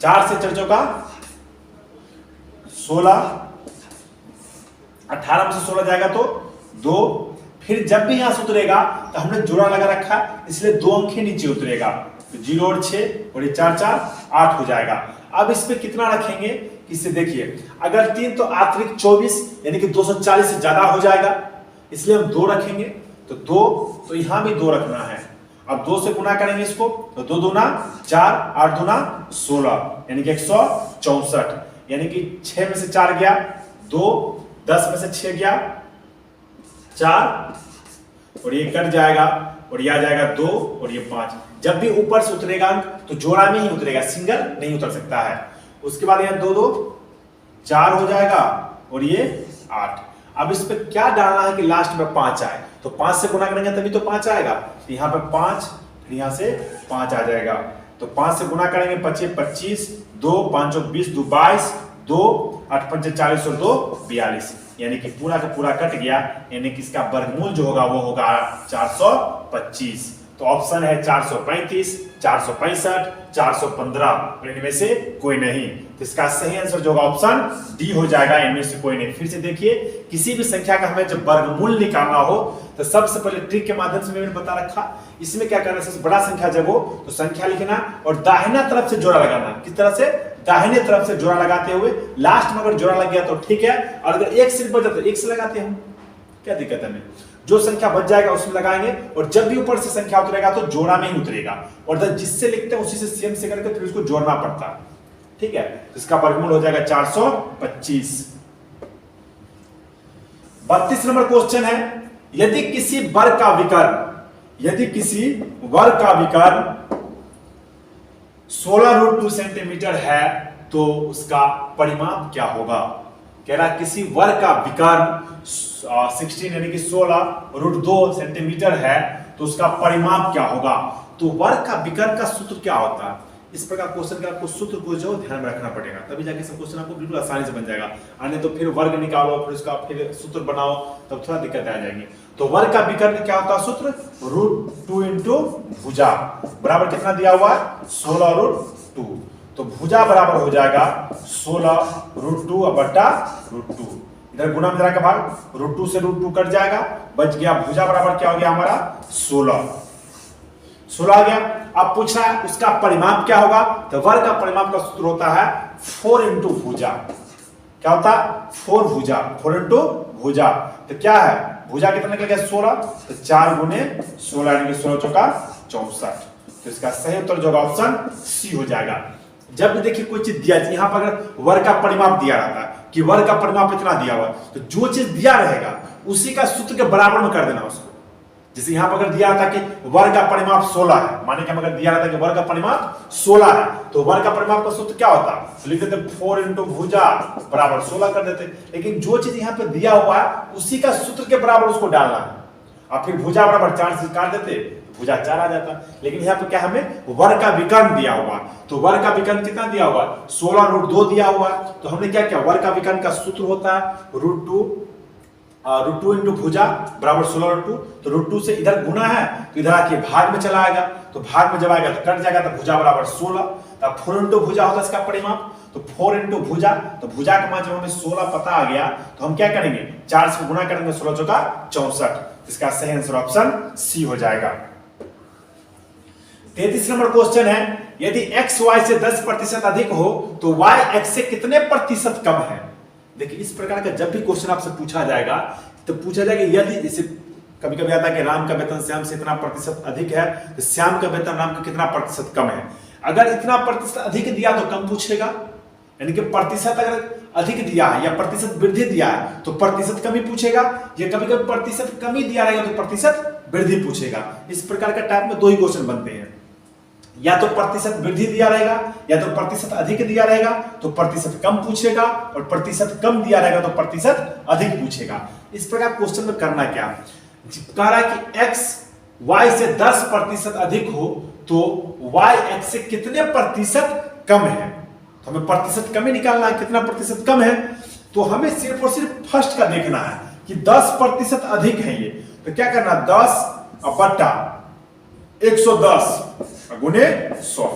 A: 4 से 4 चौका 16, 18 में से 16 जाएगा तो 2। फिर जब भी यहां से उतरेगा तो हमने जोड़ा लगा रखा, इसलिए 2 अंक ही नीचे उतरेगा। तो 0 और 6 और ये 4 4 8 हो जाएगा। अब इस पे कितना रखेंगे, इससे देखिए अगर 3 तो अतिरिक्त 24 यानी कि 240 से ज्यादा हो जाएगा, इसलिए हम 2 रखेंगे। तो 2, तो यहां भी 2 रखना है। अब 2 से गुना करेंगे इसको, तो 2 दूना 4, 8 दूना 16 यानी कि 164। यानी कि 6 में से 4 गया 2, 10 में से 6 गया 4, और ये कट जाएगा और ये आ जाएगा 2 और ये 5। जब भी ऊपर से उतरेगा अंक तो जोड़ा में ही उतरेगा, सिंगल नहीं उतर सकता है। उसके बाद यहाँ 2 2 4 हो जाएगा और ये 8। अब इस पे क्या डालना है कि लास्ट में 5 आए, तो 5 से गुना करेंगे तभी तो 5 आएगा। तो यहाँ पे 5, यहाँ से 5 आ जाएगा। तो 5 से गुना करेंगे 25 25, 2 5 20 2 22, 2 8 5 40 और 2 42, यानी कि पूरा का पूरा कट गया। यानी कि इसका वर्गमूल जो होगा वो होगा 425। तो ऑप्शन है 435, 465, 415, इनमें से कोई नहीं। तो इसका सही आंसर जो होगा ऑप्शन डी हो जाएगा, इनमें से कोई नहीं। फिर से देखिए, किसी भी संख्या का हमें जब वर्गमूल निकालना हो तो सबसे पहले ट्रिक के माध्यम से मैंने बता रखा, इसमें क्या करना है, सबसे बड़ा संख्या जब हो तो संख्या लिखना और दाहिना तरफ से जोड़ा लगाना। किस तरह से, दाहिने तरफ से जोड़ा लगाते हुए लास्ट में अगर जोड़ा लग गया तो ठीक है, और अगर एक सिर्फ बचा तो एक से लगाते हैं, क्या दिक्कत है। हमें जो संख्या बच जाएगा उसमें लगाएंगे, और जब भी ऊपर से संख्या उतरेगा तो जोड़ा में ही उतरेगा, और जिससे लिखते हैं उसी से सेम से करके फिर उसको जोड़ना पड़ता है। ठीक है, तो इसका वर्गमूल हो जाएगा 425। 32 नंबर क्वेश्चन है, यदि किसी वर्ग का विकर्ण 16√2 सेंटीमीटर है तो उसका परिमाप क्या होगा। कह रहा किसी वर्ग का विकर्ण 16 यानी कि 16√2 सेंटीमीटर है तो उसका परिमाप क्या होगा। तो वर्ग का विकर्ण का सूत्र क्या होता है, इस प्रकार क्वेश्चन का आपको सूत्र को जो ध्यान में रखना पड़ेगा, तभी जाके सब क्वेश्चन आपको बिल्कुल आसानी से बन जाएगा। अन्य तो फिर वर्ग निकालो, फिर उसका फिर सूत्र बनाओ, तब थोड़ा दिक्कत आ जाएगी। तो वर्ग का विकर्ण क्या होता है सूत्र, √2 इंटू भुजा बराबर कितना दिया हुआ है 16√2। तो भुजा बराबर हो जाएगा 16√2 बटा √2। इधर गुना में का भाग √2 से √2 कट जाएगा, बच गया भुजा बराबर क्या हो गया हमारा 16। 16 आ गया। अब पूछ रहा है उसका परिमाप क्या होगा, तो वर्ग का परिमाप का सूत्र होता है 4 इंटू भुजा। क्या होता है 4 भुजा, 4 इंटू भुजा। तो क्या है भुजा कितना निकल गया 16, तो 4 गुने 16 यानी कि 16 चौका 64। तो इसका सही उत्तर जो ऑप्शन सी हो जाएगा। जब भी देखिए कोई चीज दिया, यहां पर अगर वर्ग का परिमाप दिया रहता है कि वर्ग का परिमाप इतना दिया हुआ, तो जो चीज दिया रहेगा उसी का सूत्र के बराबर में कर देना उसको। जैसे यहां पर अगर दिया था कि वर्ग का परिमाप 16 है, माने कि हम अगर दिया रहता कि वर्ग का परिमाप 16 है, तो वर्ग का परिमाप का सूत्र क्या होता, तो लिख देते 4 इंटू भुजा बराबर 16 कर देते। लेकिन जो चीज यहां पे दिया हुआ है उसी का सूत्र के बराबर उसको डालना है, और फिर भुजा बराबर 4 से काट देते, भुजा 4 आ जाता। लेकिन यहाँ पे क्या हमें वर्ग का विकर्ण दिया हुआ, तो वर्ग का विकर्ण कितना दिया हुआ 16 रूट 2 दिया हुआ। तो हमने क्या किया, वर्ग का विकर्ण का सूत्र होता है रूट 2 इंटू भुजा बराबर 16 रूट 2। तो रूट 2 से इधर गुना है तो इधर आके भाग में चला आएगा, तो भाग में जब आएगा तो कट जाएगा, तो भुजा बराबर 16। तब 4 इंटू भुजा होता है इसका परिमाप, तो 4 इंटू भुजा, तो भुजा का मान जब हमें 16 पता आ गया तो हम क्या करेंगे 4 से गुना करेंगे, 16 चौका 64। इसका सही आंसर ऑप्शन सी हो जाएगा। 33 नंबर क्वेश्चन है, यदि x y से 10% अधिक हो तो y x से कितने प्रतिशत कम है। देखिए इस प्रकार का जब भी क्वेश्चन आपसे पूछा जाएगा तो पूछा जाएगा यदि, जैसे कभी कभी आता है कि राम का वेतन श्याम से इतना प्रतिशत अधिक है, तो श्याम का वेतन राम का कितना प्रतिशत कम है। अगर इतना प्रतिशत अधिक दिया तो कम पूछेगा, यानी कि प्रतिशत अगर अधिक दिया है या प्रतिशत वृद्धि दिया है तो प्रतिशत कमी पूछेगा, या कभी कभी प्रतिशत कमी दिया रहेगा तो प्रतिशत वृद्धि पूछेगा। इस प्रकार का टाइप में 2 ही क्वेश्चन बनते हैं, या तो प्रतिशत वृद्धि दिया रहेगा या तो प्रतिशत अधिक दिया रहेगा तो प्रतिशत कम पूछेगा, और प्रतिशत कम दिया रहेगा तो प्रतिशत अधिक पूछेगा। इस प्रकार क्वेश्चन में करना क्या, कह रहा है कि x y से 10% अधिक हो तो y x से कितने प्रतिशत कम है। तो हमें प्रतिशत कम ही निकालना है, कितना प्रतिशत कम है। तो हमें सिर्फ और सिर्फ फर्स्ट का देखना है कि 10% अधिक है ये, तो क्या करना 10 बट्टा 110 गुने 100,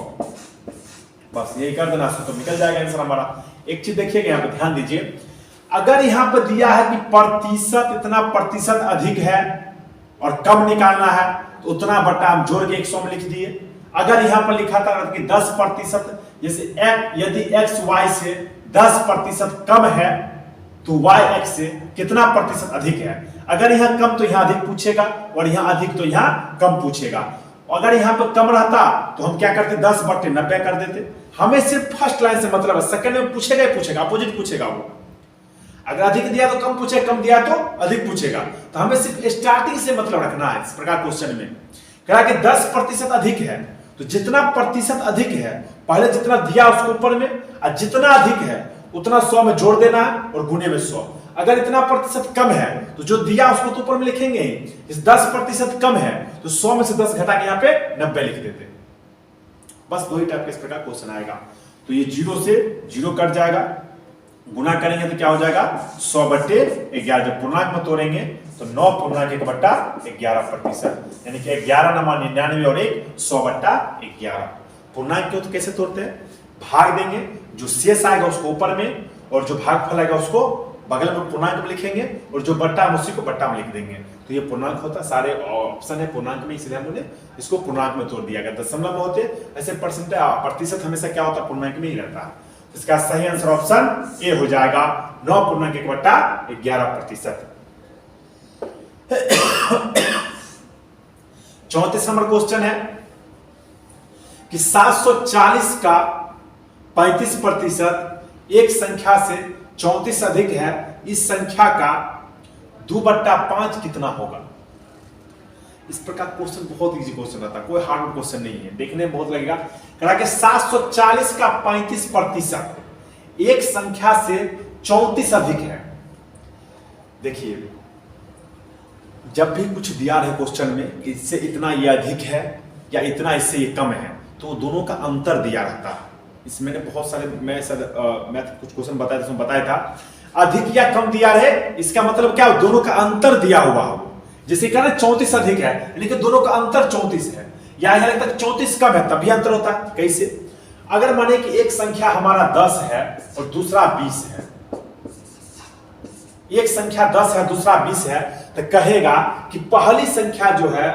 A: बस यही कर देना, तो निकल जाएगा आंसर हमारा। एक चीज देखिएगा यहाँ पे ध्यान दीजिए, अगर यहाँ पे दिया है कि प्रतिशत इतना प्रतिशत अधिक है और कम निकालना है तो उतना बट्टा हम जोड़ के 100 में लिख दिए। अगर यहाँ पर लिखा था कि 10%, जैसे यदि x y से 10% कम है तो y x से कितना प्रतिशत अधिक है। अगर यहाँ कम तो यहाँ अधिक पूछेगा, और यहाँ अधिक तो यहाँ कम पूछेगा। अगर यहाँ पर कम रहता तो हम क्या करते 10 बट्टे 90 कर देते। हमें सिर्फ फर्स्ट लाइन से मतलब है, सेकंड में पूछेगा ही पूछेगा, अपोजिट पूछेगा वो। अगर अधिक दिया तो कम पूछेगा, कम दिया तो अधिक पूछेगा। तो हमें सिर्फ स्टार्टिंग से मतलब रखना है। इस प्रकार क्वेश्चन में कहा कि 10% अधिक है, तो जितना प्रतिशत अधिक है पहले जितना दिया उसको ऊपर में, और जितना अधिक है उतना 100 में जोड़ देना है और गुने में 100। अगर इतना प्रतिशत कम है तो जो दिया उसको तो ऊपर में लिखेंगे ही। इस 10% कम है तो 100 में से 10 घटा के यहाँ पे 90 लिख देते। बस 2 ही टाइप का इस प्रकार क्वेश्चन आएगा। तो ये 0 से 0 कट जाएगा, गुना करेंगे तो क्या हो जाएगा 100 बट्टे 11। जब पूर्णांक में तोड़ेंगे तो 9 पूर्णांक 1 बट्टा 11%, यानी कि 11 नमा 99 और 100 बट्टा 11। पूर्णांक क्यों तो कैसे तोड़ते हैं, भाग देंगे, जो शेष आएगा उसको ऊपर में, और जो भागफल आएगा उसको बगल में पूर्णांक में लिखेंगे, और जो बट्टा है उसी को बट्टा में लिख देंगे। तो ये पूर्णांक होता है, सारे ऑप्शन है पूर्णांक में, इसलिए हमने इसको पूर्णांक में तोड़ दिया गया। दशमलव में होते ऐसे प्रतिशत हमेशा क्या होता है पूर्णांक में ही रहता है। इसका सही आंसर ऑप्शन ए हो जाएगा, 9 पूर्णांक 1 बट्टा 11%। 34 नंबर क्वेश्चन है कि 740 का 35% एक संख्या से 34 अधिक है, इस संख्या का 2/5 कितना होगा। इस प्रकार क्वेश्चन बहुत इजी क्वेश्चन रहता है, कोई हार्ड क्वेश्चन नहीं है, देखने में बहुत लगेगा। कहा कि 740 का 35% एक संख्या से 34 अधिक है। देखिए जब भी कुछ दिया है क्वेश्चन में कि इससे इतना ये अधिक है या इतना इससे ये कम है, तो दोनों का अंतर दिया रहता है। इसमें बहुत सारे मैं कुछ क्वेश्चन बताया था, बताया था अधिक या कम दिया है, इसका मतलब क्या दोनों का अंतर दिया हुआ हो। जैसे कहना 34 अधिक है यानी कि दोनों का अंतर 34 है, या यहां लगता है 34 कम है तभी अंतर होता है। कैसे, अगर माने कि एक संख्या हमारा 10 है और दूसरा 20 है, एक संख्या 10 है दूसरा 20 है, तो कहेगा कि पहली संख्या जो है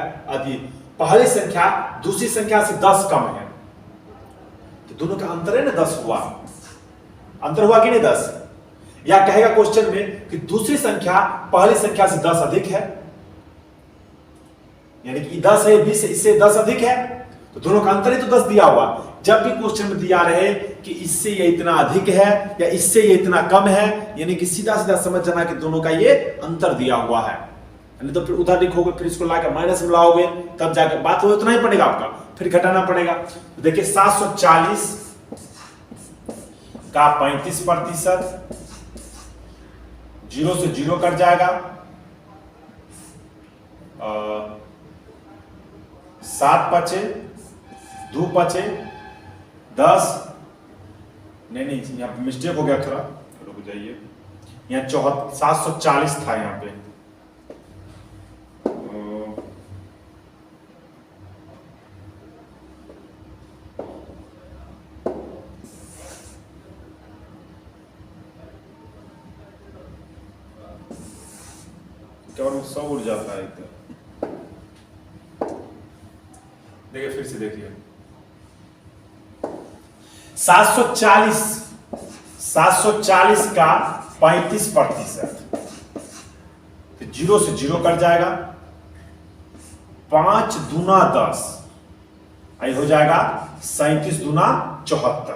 A: पहली संख्या दूसरी संख्या से 10 कम है, तो दोनों का अंतर है ना 10 हुआ, अंतर हुआ कि नहीं 10। या कहेगा क्वेश्चन में कि दूसरी संख्या पहली संख्या से 10 अधिक है, यानी कि 10 है 20 इससे 10 अधिक है, तो दोनों का अंतर ही तो 10 दिया हुआ। जब भी क्वेश्चन में दिया रहे कि इससे ये इतना अधिक है या इससे ये इतना कम है, यानी कि सीधा सीधा समझ जाना कि दोनों का ये अंतर दिया हुआ है, नहीं तो फिर उधर लिखोगे फिर इसको लाकर माइनस में लाओगे तब जाकर बात हो, उतना ही पड़ेगा आपका, फिर घटाना पड़ेगा। तो देखिए 740 का 35%, 0 से 0 कट जाएगा, 7 बचे, 2 बचे, 10, नहीं यहाँ पे मिस्टेक हो गया थोड़ा, रुक जाइए, यहाँ 740 था यहाँ पे, क्या सब उड़ जाता है एकदम। देखिए फिर से देखिए 740 का 35%, तो 0 से 0 कट जाएगा, 5 दूना 10, आई हो जाएगा 37 दूना 74,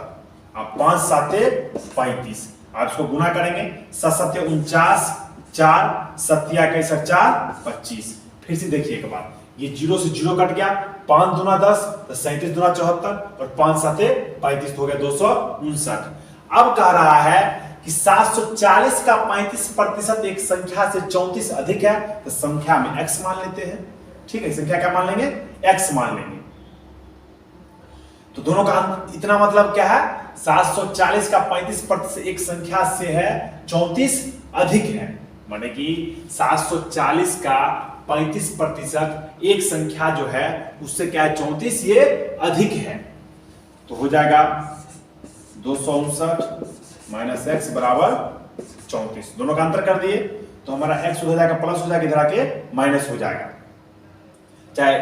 A: अब 5 साते 35, आप इसको गुना करेंगे, 7 सत्ते 49, 4 सत्या के 4 25। फिर से देखिए एक बार, ये 0 से 0 कट गया, 5 दूना 10 तो 37 दूना 74 और 5 साते 35 हो गया 259। अब कह रहा है कि 740 का 35% एक संख्या से 34 अधिक है, तो संख्या में x मान लेते हैं। ठीक है, संख्या क्या मान लेंगे, x मान लेंगे। तो दोनों का इतना मतलब क्या है, 740 का 35% एक संख्या से है 34 अधिक है, माने कि 740 का 35% एक संख्या जो है उससे क्या है 34 ये अधिक है, तो हो जाएगा 259 माइनस एक्स बराबर 34। दोनों का अंतर कर दिए तो हमारा x हो जाएगा प्लस हो जाएगा, इधर आके माइनस हो जाएगा, चाहे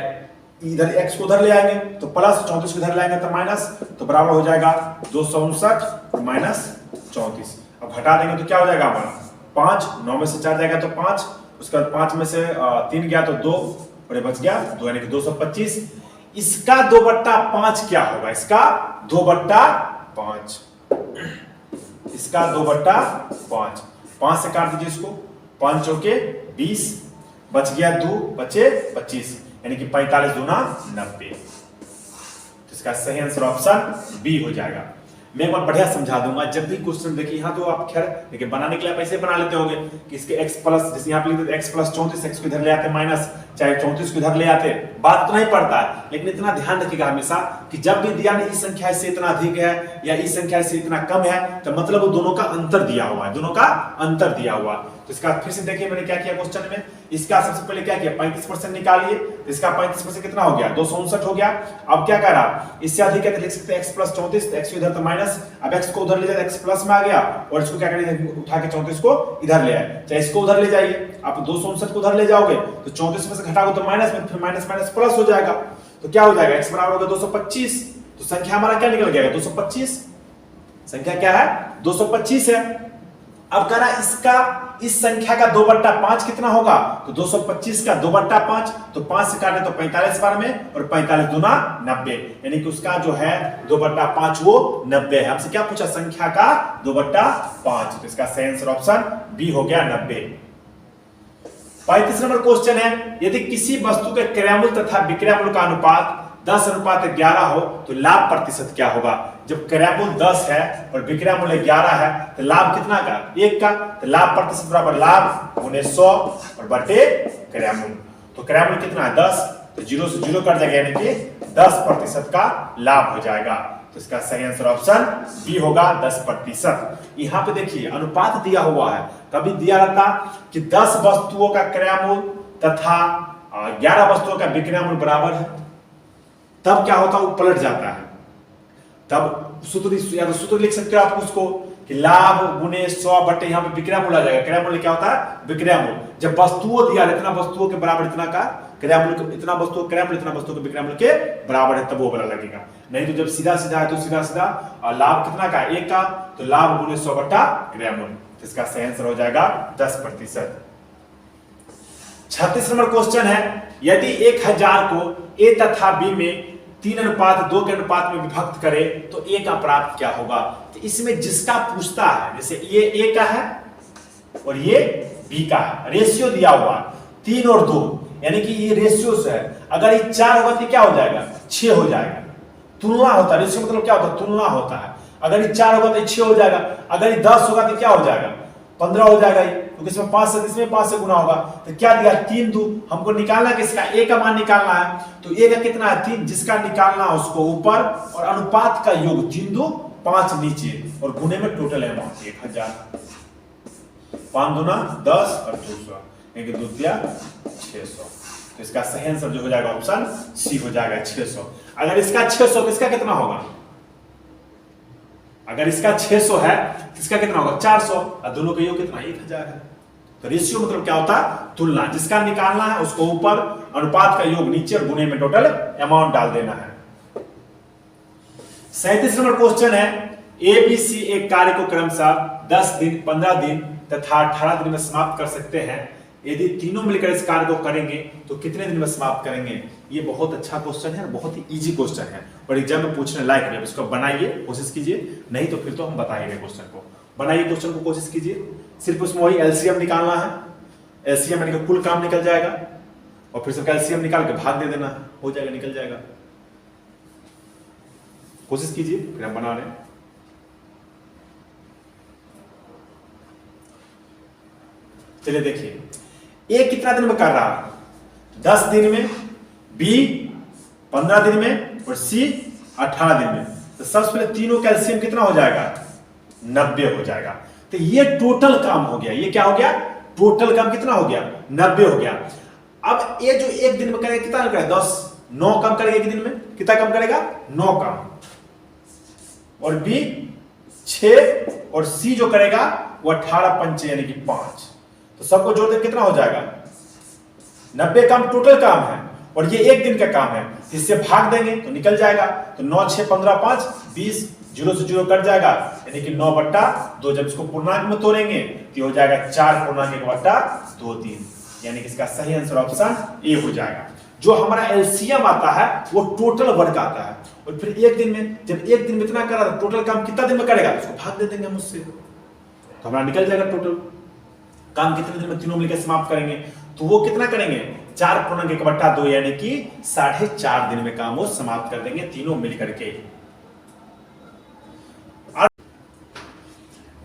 A: इधर x को उधर ले आएंगे तो प्लस, 34 को इधर ले आएंगे तो माइनस, तो बराबर हो जाएगा 259 और माइनस 34। अब हटा देंगे तो क्या हो जाएगा हमारा 5, 9 में से 4 जाएगा तो 5, उसके बाद 5 में से 3 गया तो 2 और ये बच गया 2, यानी कि 225। इसका 2/5 क्या होगा, इसका 2/5, इसका 2/5, 5 से काट दीजिए इसको, 5 चौके 20, बच गया 2, बचे 25, यानी कि 45 दूना 90। तो इसका सही आंसर ऑप्शन बी हो जाएगा। मैं एक बार बढ़िया समझा दूंगा, जब भी क्वेश्चन देखिए यहाँ तो आप खैर देखिए बनाने के लिए आप ऐसे बना लेते होंगे कि इसके x प्लस, जैसे यहाँ पे लिख देते x प्लस 34, x को इधर ले आते माइनस, चाहे 34 को इधर ले आते, बात तो नहीं पड़ता है, लेकिन इतना ध्यान रखिएगा हमेशा कि जब भी दिया नहीं इस संख्या से इतना अधिक है या इस संख्या से इतना कम है, तो मतलब वो दोनों का अंतर दिया हुआ है, दोनों का अंतर दिया हुआ। तो इसका फिर से देखिए मैंने क्या किया क्वेश्चन में, इसका सबसे पहले क्या किया 35% निकालिए, तो इसका 35% कितना हो गया 259 हो गया। अब क्या कह रहा, इससे अधिक है तो लिख सकते हैं x प्लस 34, x को इधर तो माइनस, अब x को उधर ले जाए x प्लस में आ गया और इसको क्या करेंगे उठा के 34 को इधर ले आए, चाहे इसको उधर ले जाइए, आप 259 को उधर ले जाओगे तो 34 में से घटाओगे तो माइनस में, फिर माइनस माइनस प्लस हो जाएगा, तो क्या हो जाएगा x बराबर होगा 225। तो संख्या हमारा क्या निकल गया 225, संख्या क्या है 225 है। अब कह रहा है इसका इस संख्या का 2/5 कितना होगा, तो 225 का 2/5, तो 5 से काटे तो 45 बार में और 45 दूना 90, यानी कि उसका जो है 2/5 वो 90 है। हमसे क्या पूछा, संख्या का 2/5, तो इसका सही आंसर ऑप्शन बी हो गया 90। 35 नंबर क्वेश्चन है, यदि किसी वस्तु के क्रयमूल्य तथा विक्रयमूल्य का अनुपात 10:11 हो तो लाभ प्रतिशत क्या होगा। जब क्रयमूल्य 10 है और विक्रय मूल्य 11 है तो लाभ कितना का 1 का, तो लाभ प्रतिशत बराबर लाभ गुने 100 और बटे क्रयमूल्य। तो क्रयमूल्य कितना है 10, तो 0 से 0 कट जाएगा, यानी कि 10% का लाभ हो जाएगा। तो इसका सही आंसर ऑप्शन बी होगा 10%। यहाँ पे देखिए अनुपात दिया हुआ है, कभी दिया रहता कि 10 वस्तुओं का क्रयमूल्य तथा 11 वस्तुओं का विक्रय मूल्य बराबर है, तब क्या होता है वो पलट जाता है, तब सूत्र लिख सकते हो आप उसको कि लाभ गुने 100 बटे यहाँ पे विक्रय मूल्य आ जाएगा। क्रय मूल्य क्या होता है विक्रय मूल्य, जब वस्तुओं दिया इतना वस्तुओं के बराबर इतना का क्रियामूल इतना वस्तु क्रियामूल इतना वस्तु के विक्रियामूल के बराबर है, तब वो वाला लगेगा। नहीं तो जब सीधा सीधा है तो सीधा सीधा, और लाभ कितना का 1 का, तो लाभ गुणे 100 बटा क्रियामूल, तो इसका सही आंसर हो जाएगा 10%। 36 नंबर क्वेश्चन है, यदि 1000 को ए तथा बी में 3:2 के अनुपात में विभक्त करे तो ए का प्राप्त क्या होगा। तो इसमें जिसका पूछता है, जैसे ये ए का है और ये बी का है, रेशियो दिया हुआ 3 और 2, यानी कि ये रेशियो से है। अगर ये 4 होगा तो क्या हो जाएगा, 6 हो जाएगा। तुलना होता है, रेशियो मतलब क्या होता है, तुलना होता है। अगर ये 4 होगा तो 6 हो जाएगा, अगर ये 10 होगा तो क्या हो जाएगा, 15 हो जाएगा, क्योंकि इसमें 5 से गुना होगा। तो क्या दिया, 3 2, हमको निकालना है किसका, ए का मान निकालना है। तो ए का कितना है 3, जिसका निकालना है उसको ऊपर, और अनुपात का योग 3 2 5 नीचे, और गुणे में टोटल अमाउंट 1000, 5 दूना 10 और 200, 1 2 दिया 600। तो इसका सही आंसर जो हो जाएगा ऑप्शन सी हो जाएगा 600। अगर इसका 600 तो इसका कितना होगा, अगर इसका 600 है तो इसका कितना होगा 400, और दोनों का योग कितना 1000 है। तो रेशियो मतलब क्या होता है, तुलना, जिसका निकालना है उसको ऊपर, अनुपात का योग नीचे, और गुणे में टोटल अमाउंट डाल देना है। 37 नंबर क्वेश्चन है, ए बी सी एक कार्य को क्रमशः 10 दिन 15 दिन तथा 18 दिन में समाप्त कर सकते हैं। यदि तीनों मिलकर इस कार्य को करेंगे तो कितने दिन में समाप्त करेंगे। ये बहुत अच्छा क्वेश्चन है, बहुत ही इजी क्वेश्चन है, और एग्जाम में पूछने लायक है। इसको बनाइए, कोशिश कीजिए, नहीं तो फिर तो हम बताएंगे क्वेश्चन को। बनाइए क्वेश्चन को, कोशिश कीजिए, सिर्फ उसमें वही एलसीएम निकालना है। एलसीएम यानी कि कुल काम निकल जाएगा, और फिर सबका एलसीएम निकाल के भाग दे देना, हो जाएगा, निकल जाएगा। कोशिश कीजिए, फिर हम बना रहे हैं। चलिए देखिए, ए कितना दिन में कर रहा है, 10 दिन में, बी 15 दिन में, और सी 18 दिन में। तो सबसे पहले तीनों का एलसीएम कितना हो जाएगा, 90 हो जाएगा। तो ये टोटल काम हो गया, ये क्या हो गया, टोटल काम कितना हो गया, 90 हो गया। अब ये जो एक दिन में करेगा कितना करेगा, 10 9 काम करेगा एक दिन में, कितना काम करेगा, 9 काम, और बी 6, और सी जो करेगा वो 18 पंचे यानी कि 5। तो सबको जोड़ दे कितना हो जाएगा, 90 काम टोटल काम है, और ये एक दिन का काम है। इससे भाग देंगे तो निकल जाएगा। तो 9 6 15 5 20, 0 से 0 कट जाएगा, यानी कि 9/2। जब इसको पूर्णांक में तोड़ेंगे तो हो जाएगा 4 पूर्णांक 1/2 3, यानी कि इसका सही आंसर ऑप्शन ए हो जाएगा। जो हमारा एलसीएम आता है वो टोटल वर्क आता है, और फिर एक दिन में, जब एक दिन में इतना करा तो टोटल काम कितना दिन में करेगा, उसको भाग दे देंगे हम उससे, तो हमारा निकल जाएगा टोटल काम कितने दिन में तीनों मिलकर समाप्त करेंगे। तो वो कितना करेंगे, 4 पूर्णांक 1/2, यानी कि 4.5 दिन में काम वो समाप्त कर देंगे तीनों मिलकर के।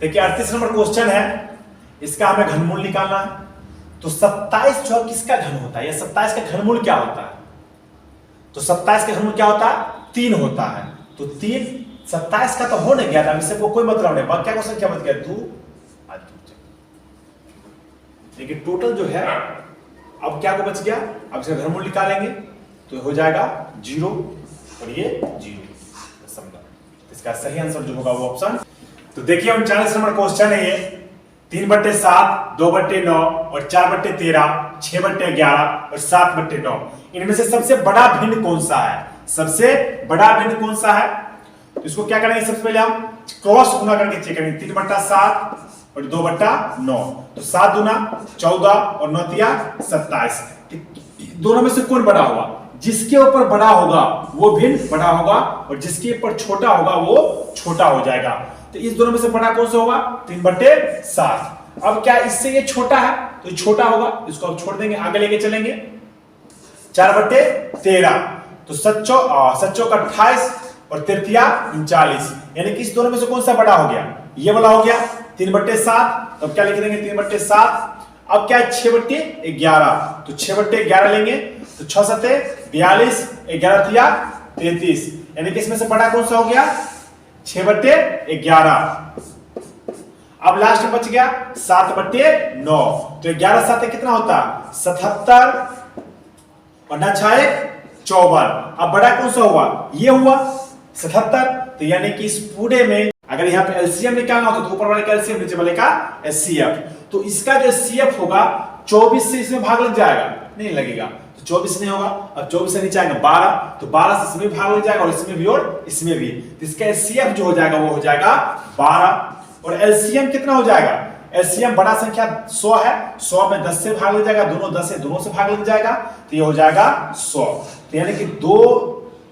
A: देखिए 38 नंबर क्वेश्चन है, इसका हमें घनमूल निकालना है। तो 27 जो किसका घन होता है, या 27 का घनमूल क्या होता है। तो 27 का घनमूल क्या होता है, 3 होता है। तो 3 27 का तो हो नहीं गया था, इससे कोई मतलब नहीं, क्या क्वेश्चन क्या बच गया, 2। लेकिन टोटल जो है, अब क्या को बच गया, अब इसका घनमूल निकालेंगे तो हो जाएगा 0, और ये 0। इसका सही आंसर जो होगा वो ऑप्शन। तो देखिए 39 नंबर क्वेश्चन है ये, 3/7, 2/9 और 4/13, 6/11 और 7/9। इनमें से सबसे बड़ा भिन्न कौन सा है, सबसे बड़ा भिन्न कौन सा है। तो इसको क्या करेंगे, सबसे पहले हम क्रॉस गुना करके चेक करेंगे। 3/7 और 2/9, तो 7 दूना 14 और 9 तिया 27। दोनों में से कौन बड़ा होगा, जिसके ऊपर बड़ा होगा वो भिन्न बड़ा होगा, और जिसके ऊपर छोटा होगा वो छोटा हो जाएगा। तो इस दोनों में से बड़ा कौन सा होगा, 3/7। अब क्या इससे ये छोटा है तो ये छोटा होगा, इसको अब छोड़ देंगे, आगे लेके चलेंगे। 4/13, तो सच्चो का 28 और 39, यानी कि इस दोनों में से कौन सा बड़ा हो गया, ये वाला हो गया 3/7। तो क्या लिख देंगे 3/7। अब क्या है 6/11, तो 6/11 लेंगे, तो 6 7 42, 11 तिया 33, यानी कि इसमें से बड़ा कौन सा हो गया, 6/11। अब लास्ट में बच गया 7/9, तो 11 7 कितना होता, 77, और 9 6 54। अब बड़ा कौन सा हुआ, ये हुआ 77। तो यानी कि इस पूरे में अगर यहाँ पे एलसीएम निकालना हो तो ऊपर वाले का एलसीएम, नीचे वाले का एचसीएफ। तो इसका जो एचसीएफ होगा 24 से इसमें भाग लग जाएगा, नहीं लगेगा। तो 24 नहीं होगा। अब 24 से नीचे आएगा 12, तो 12 से इसमें भी भाग लग जाएगा और इसमें भी और इसमें भी, तो इसका एलसीएम जो हो जाएगा वो हो जाएगा 12। और एलसीएम कितना हो जाएगा, एलसीएम बड़ा संख्या 100 है, 100 में 10 से भाग लग जाएगा, दोनों 10 है, दोनों से भाग लग जाएगा, तो ये हो जाएगा 100। तो यानी कि 2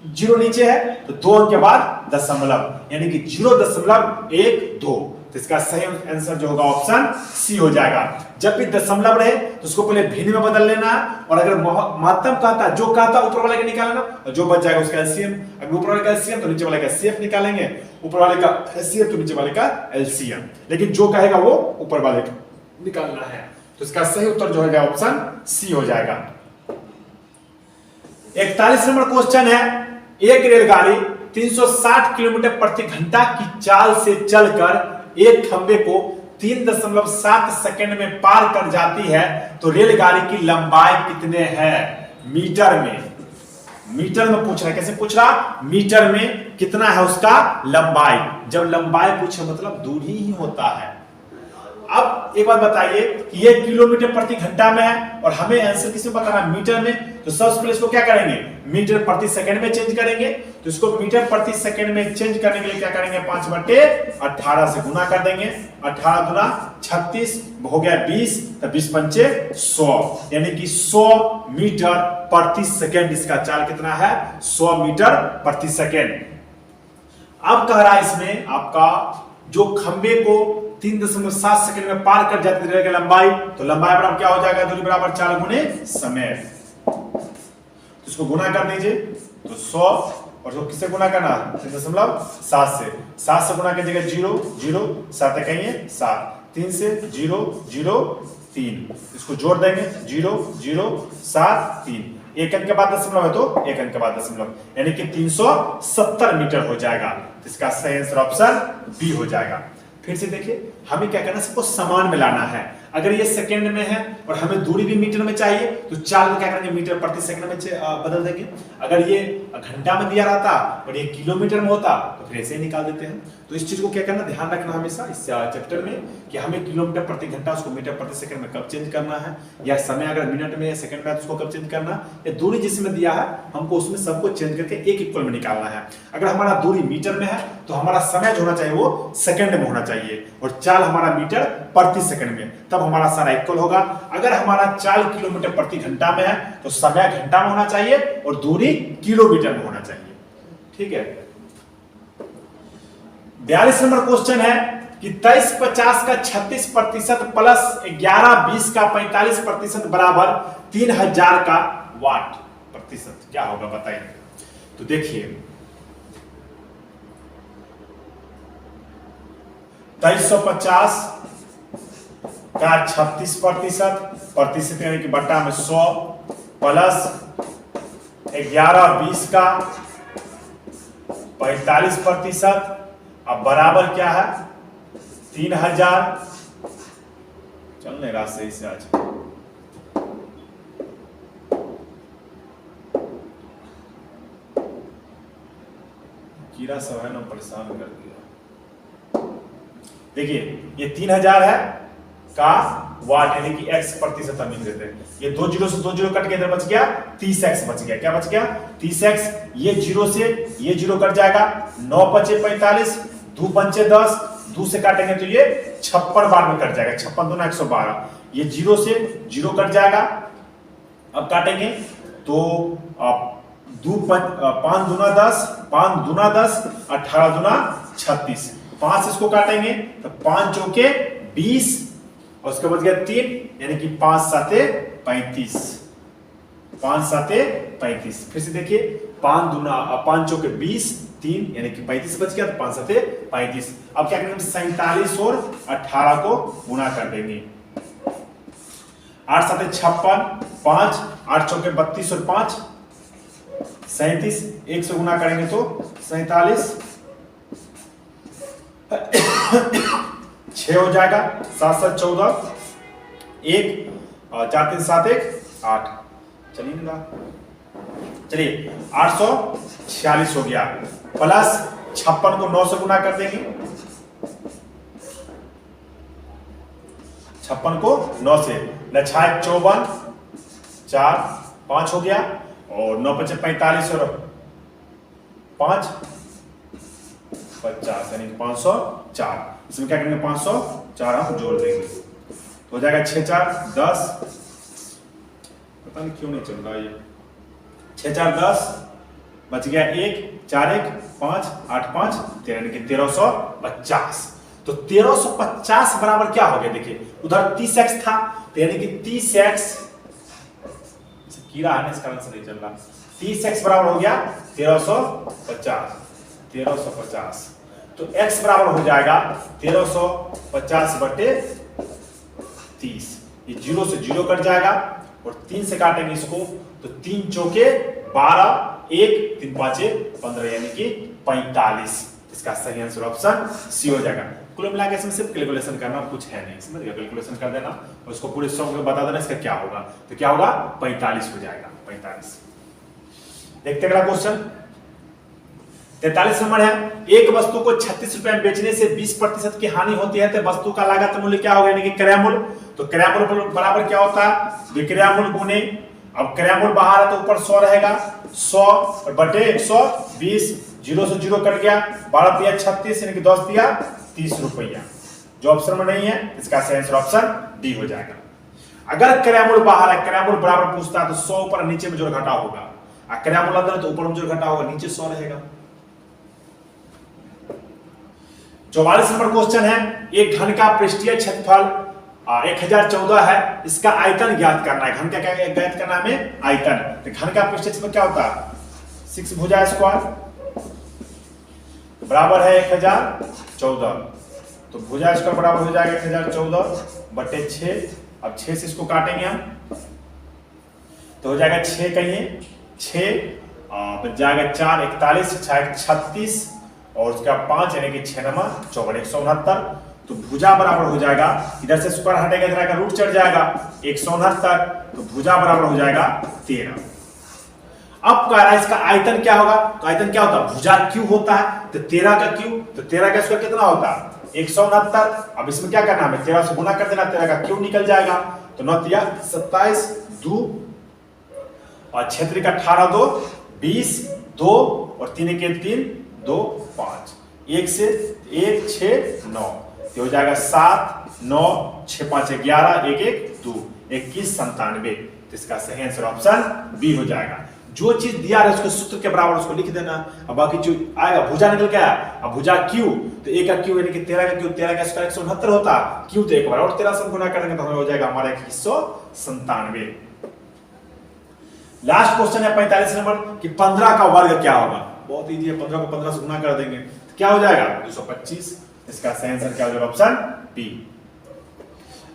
A: जीरो नीचे है तो 2 अंक के बाद दशमलव, यानी कि 0.12। तो इसका सही आंसर जो होगा ऑप्शन सी हो जाएगा। जब भी दशमलव रहे तो उसको पहले भिन्न में बदल लेना है, और अगर महत्तम कहता जो कहता ऊपर वाले का निकालना, और जो बच जाएगा उसका एलसीएम, अगर ऊपर वाले का एलसीएम तो नीचे वाले का एचसीएफ निकालेंगे, ऊपर वाले का एचसीएफ तो नीचे वाले का एलसीएम, लेकिन जो कहेगा वो ऊपर वाले का निकालना है। तो इसका सही उत्तर जो होगा ऑप्शन सी हो जाएगा। 41 नंबर क्वेश्चन है, एक रेलगाड़ी 360 किलोमीटर प्रति घंटा की चाल से चलकर एक खंबे को 3.7 सेकंड में पार कर जाती है, तो रेलगाड़ी की लंबाई कितने है मीटर में। मीटर में पूछ रहा है, कैसे पूछ रहा, मीटर में कितना है उसका लंबाई। जब लंबाई पूछे मतलब दूरी ही होता है। अब एक बात बताइए कि ये किलोमीटर प्रति घंटा में है और हमें आंसर किसमें बताना, मीटर में। तो सबसे पहले इसको क्या करेंगे, मीटर प्रति सेकंड में चेंज करेंगे। तो इसको मीटर प्रति सेकंड में चेंज करने के लिए क्या करेंगे, 5/18 से गुना कर देंगे। 18 गुना 36 हो गया 20, तो 20 पंचे 100, यानी कि 100 मीटर प्रति सेकंड इसका चाल कितना है, 100 मीटर प्रति सेकंड। अब कह रहा है इसमें आपका जो खंबे को 3.7 सेकंड में पार कर जाती है लंबाई, तो लंबाई बराबर क्या हो जाएगा, दूरी बराबर 4 गुने समय। तो इसको गुना कर दीजिए, तो 100 और जो किससे गुना करना, 3.7 से, 7 से गुना कीजिएगा 0 0, 7 कहिए 7, 3 से 0 0 3, इसको जोड़ देंगे 0 0 7 3, एक अंक के बाद दशमलव है तो एक अंक के बाद दशमलव, यानी कि 370 मीटर हो जाएगा। इसका सही आंसर ऑप्शन बी हो जाएगा। फिर से देखिए, हमें क्या करना है, सबको समान में लाना है। अगर ये सेकंड में है और हमें दूरी भी मीटर में चाहिए, तो चाल को क्या करेंगे, मीटर प्रति सेकंड में बदल देंगे। अगर ये घंटा में दिया रहता और ये किलोमीटर में होता तो फिर ऐसे ही निकाल देते हैं। तो इस चीज को क्या करना, ध्यान रखना हमेशा इस चैप्टर में कि हमें किलोमीटर प्रति घंटा उसको मीटर प्रति सेकंड में कब चेंज करना है, या समय अगर मिनट में या सेकंड में उसको कब चेंज करना, या दूरी जिसमें दिया है हमको उसमें सबको चेंज करके एक इक्वल में निकालना है। अगर हमारा दूरी मीटर में है तो हमारा समय जो होना चाहिए वो सेकंड में होना चाहिए, और चाल हमारा मीटर प्रति सेकंड में, तब हमारा सारा इक्वल होगा। अगर हमारा चाल किलोमीटर प्रति घंटा में है तो समय घंटा में होना चाहिए और दूरी किलोमीटर में होना चाहिए। ठीक है। 42 नंबर क्वेश्चन है कि 2350 का 36% प्लस 1120 का 45% बराबर 3000 का वाट प्रतिशत क्या होगा बताइए। तो देखिए 2350 का 36% यानी कि बट्टा में 100 प्लस 1120 का 45%, अब बराबर क्या है 3000। चल नहीं रहा सही से आज। कीड़ा सब है ना, परेशान कर दिया। देखिए ये 3000 है का वाट, यानी कि x प्रतिशत हम लिख देते हैं। ये 2 जीरो से 2 जीरो कट के इधर बच गया 30x बच गया। क्या बच गया 30x। ये जीरो से ये जीरो कट जाएगा, 9 पचे 45, 2 पंचे 10, 2 से काटेंगे तो ये 56 बार में कट जाएगा, 56 दूना 112। ये जीरो से जीरो कट जाएगा, अब काटेंगे तो 5 दूना 10, 5 दूना 10, 18 दूना 36, 5 इसको काटेंगे तो 5 चौके 20 और उसके बच गया 3, यानी कि 5 साते 35, 5 साते 35। फिर से देखिए 5 चौके 20, 3 यानी कि 35 बच गया, तो 5 साते 35। अब क्या करेंगे 47 और 18 को गुना कर देंगे, 8 साते 56, 5 8 चौके 32 और 5 37, 1 से गुना करेंगे तो 47, 6 हो जाएगा, 7 7 14, 1 और 4 3 7 1 8। चलिए ना, चलिए 846 हो गया, प्लस 56 को 9 से गुना कर देंगे, 56 को 9 से, 6 54, 4 5 हो गया, और 9 5 45 और 5 50 यानी 504। इसमें क्या करेंगे 504 हम जोड़ देंगे तो हो जाएगा 6 4 10, पता नहीं क्यों नहीं चल रहा ये, 6 4 10 बच गया 1 4 1 5 8 5 13 यानी कि 1350। तो 1350 बराबर क्या हो गया, देखिए उधर 30x था तो यानी कि 30x कीड़ा है ना इस कारण से नहीं चल रहा, 30x बराबर हो गया 1350। तो x बराबर हो जाएगा 1350 बटे 30, ये 0 से 0 कट जाएगा और 3 से काटेंगे इसको तो 3 चौके 12 1 3 5 15 यानी कि 45। इसका सही आंसर ऑप्शन सी हो जाएगा। कुल मिला के इसमें सिर्फ कैलकुलेशन करना, कुछ है नहीं, समझ गए, कैलकुलेशन कर देना और उसको पूरे सॉन्ग में बता देना इसका क्या होगा, तो क्या होगा 45 हो जाएगा 45। देखते अगला क्वेश्चन 43 नंबर है, एक वस्तु को 36 रुपए में बेचने से 20% की हानि होती है तो वस्तु का लागत मूल्य क्या होगा, यानी कि क्रय मूल्य। तो क्रय मूल्य बराबर क्या होता है, विक्रय मूल्य गुने, अब क्रय मूल्य बाहर है तो ऊपर 100 रहेगा, 100 बटे 120, 0 से 0 कट गया, 12 दिया 36 यानी कि 10 दिया 30 रुपया। जो ऑप्शन में नहीं है इसका सही आंसर ऑप्शन डी हो जाएगा। अगर क्रय मूल्य बाहर है, क्रय मूल्य बराबर पूछता है तो 100 ऊपर नीचे में जोड़ घटा होगा, और क्रय मूल्य अंदर तो ऊपर में जोड़ घटा होगा, नीचे 100 रहेगा। 44 नंबर क्वेश्चन है, एक घन का पृष्ठीय क्षेत्रफल 1014 है, इसका आयतन ज्ञात करना है। घन का क्या ज्ञात करना है हमें, आयतन। तो घन का पृष्ठीय क्षेत्रफल क्या होता है, 6 भुजा स्क्वायर बराबर है 1014, तो भुजा स्क्वायर बराबर हो जाएगा 1014 बटे 6। अब 6 से इसको काटेंगे हम तो हो जाएगा 6 कहिए 6 बच जाएगा 4 41 6 36 और उसका 5 यानी कि 6 नमा 4 169। तो भुजा बराबर हो जाएगा, इधर से स्क्वायर हटेगा इधर का रूट चढ़ जाएगा 169, तो भुजा बराबर हो जाएगा 13। अब कह रहा है इसका आयतन क्या होगा, तो आयतन क्या होता है, भुजा क्यू होता है, तो 13 का क्यू, तो 13 का स्क्वायर कितना होता है 169। अब इसमें क्या करना है, 13 से गुना कर देना, 13 का क्यू निकल जाएगा, तो 9 दिया 27 2 और 6 का 18 2 20 2 और 3 के 3 2 5 1 से 1 6 9, तो हो जाएगा 7 9 6 5 11 1 1 2 21 97। तो इसका सही आंसर ऑप्शन बी हो जाएगा। जो चीज दिया है उसको सूत्र के बराबर उसको लिख देना, अब बाकी जो आएगा भुजा निकल गया, अब भुजा क्यू, तो एक का क्यू यानी कि 13 का क्यू, 13 का स्क्वायर 169 होता, क्यू तो एक बार और 13 से गुना करेंगे तो हमें हो जाएगा हमारा 197। लास्ट क्वेश्चन है 45 नंबर कि 15 का वर्ग क्या होगा, बहुत इजी है, 15 को 15 से गुना कर देंगे तो क्या हो जाएगा 225। इसका सही आंसर क्या हो जाएगा, ऑप्शन बी।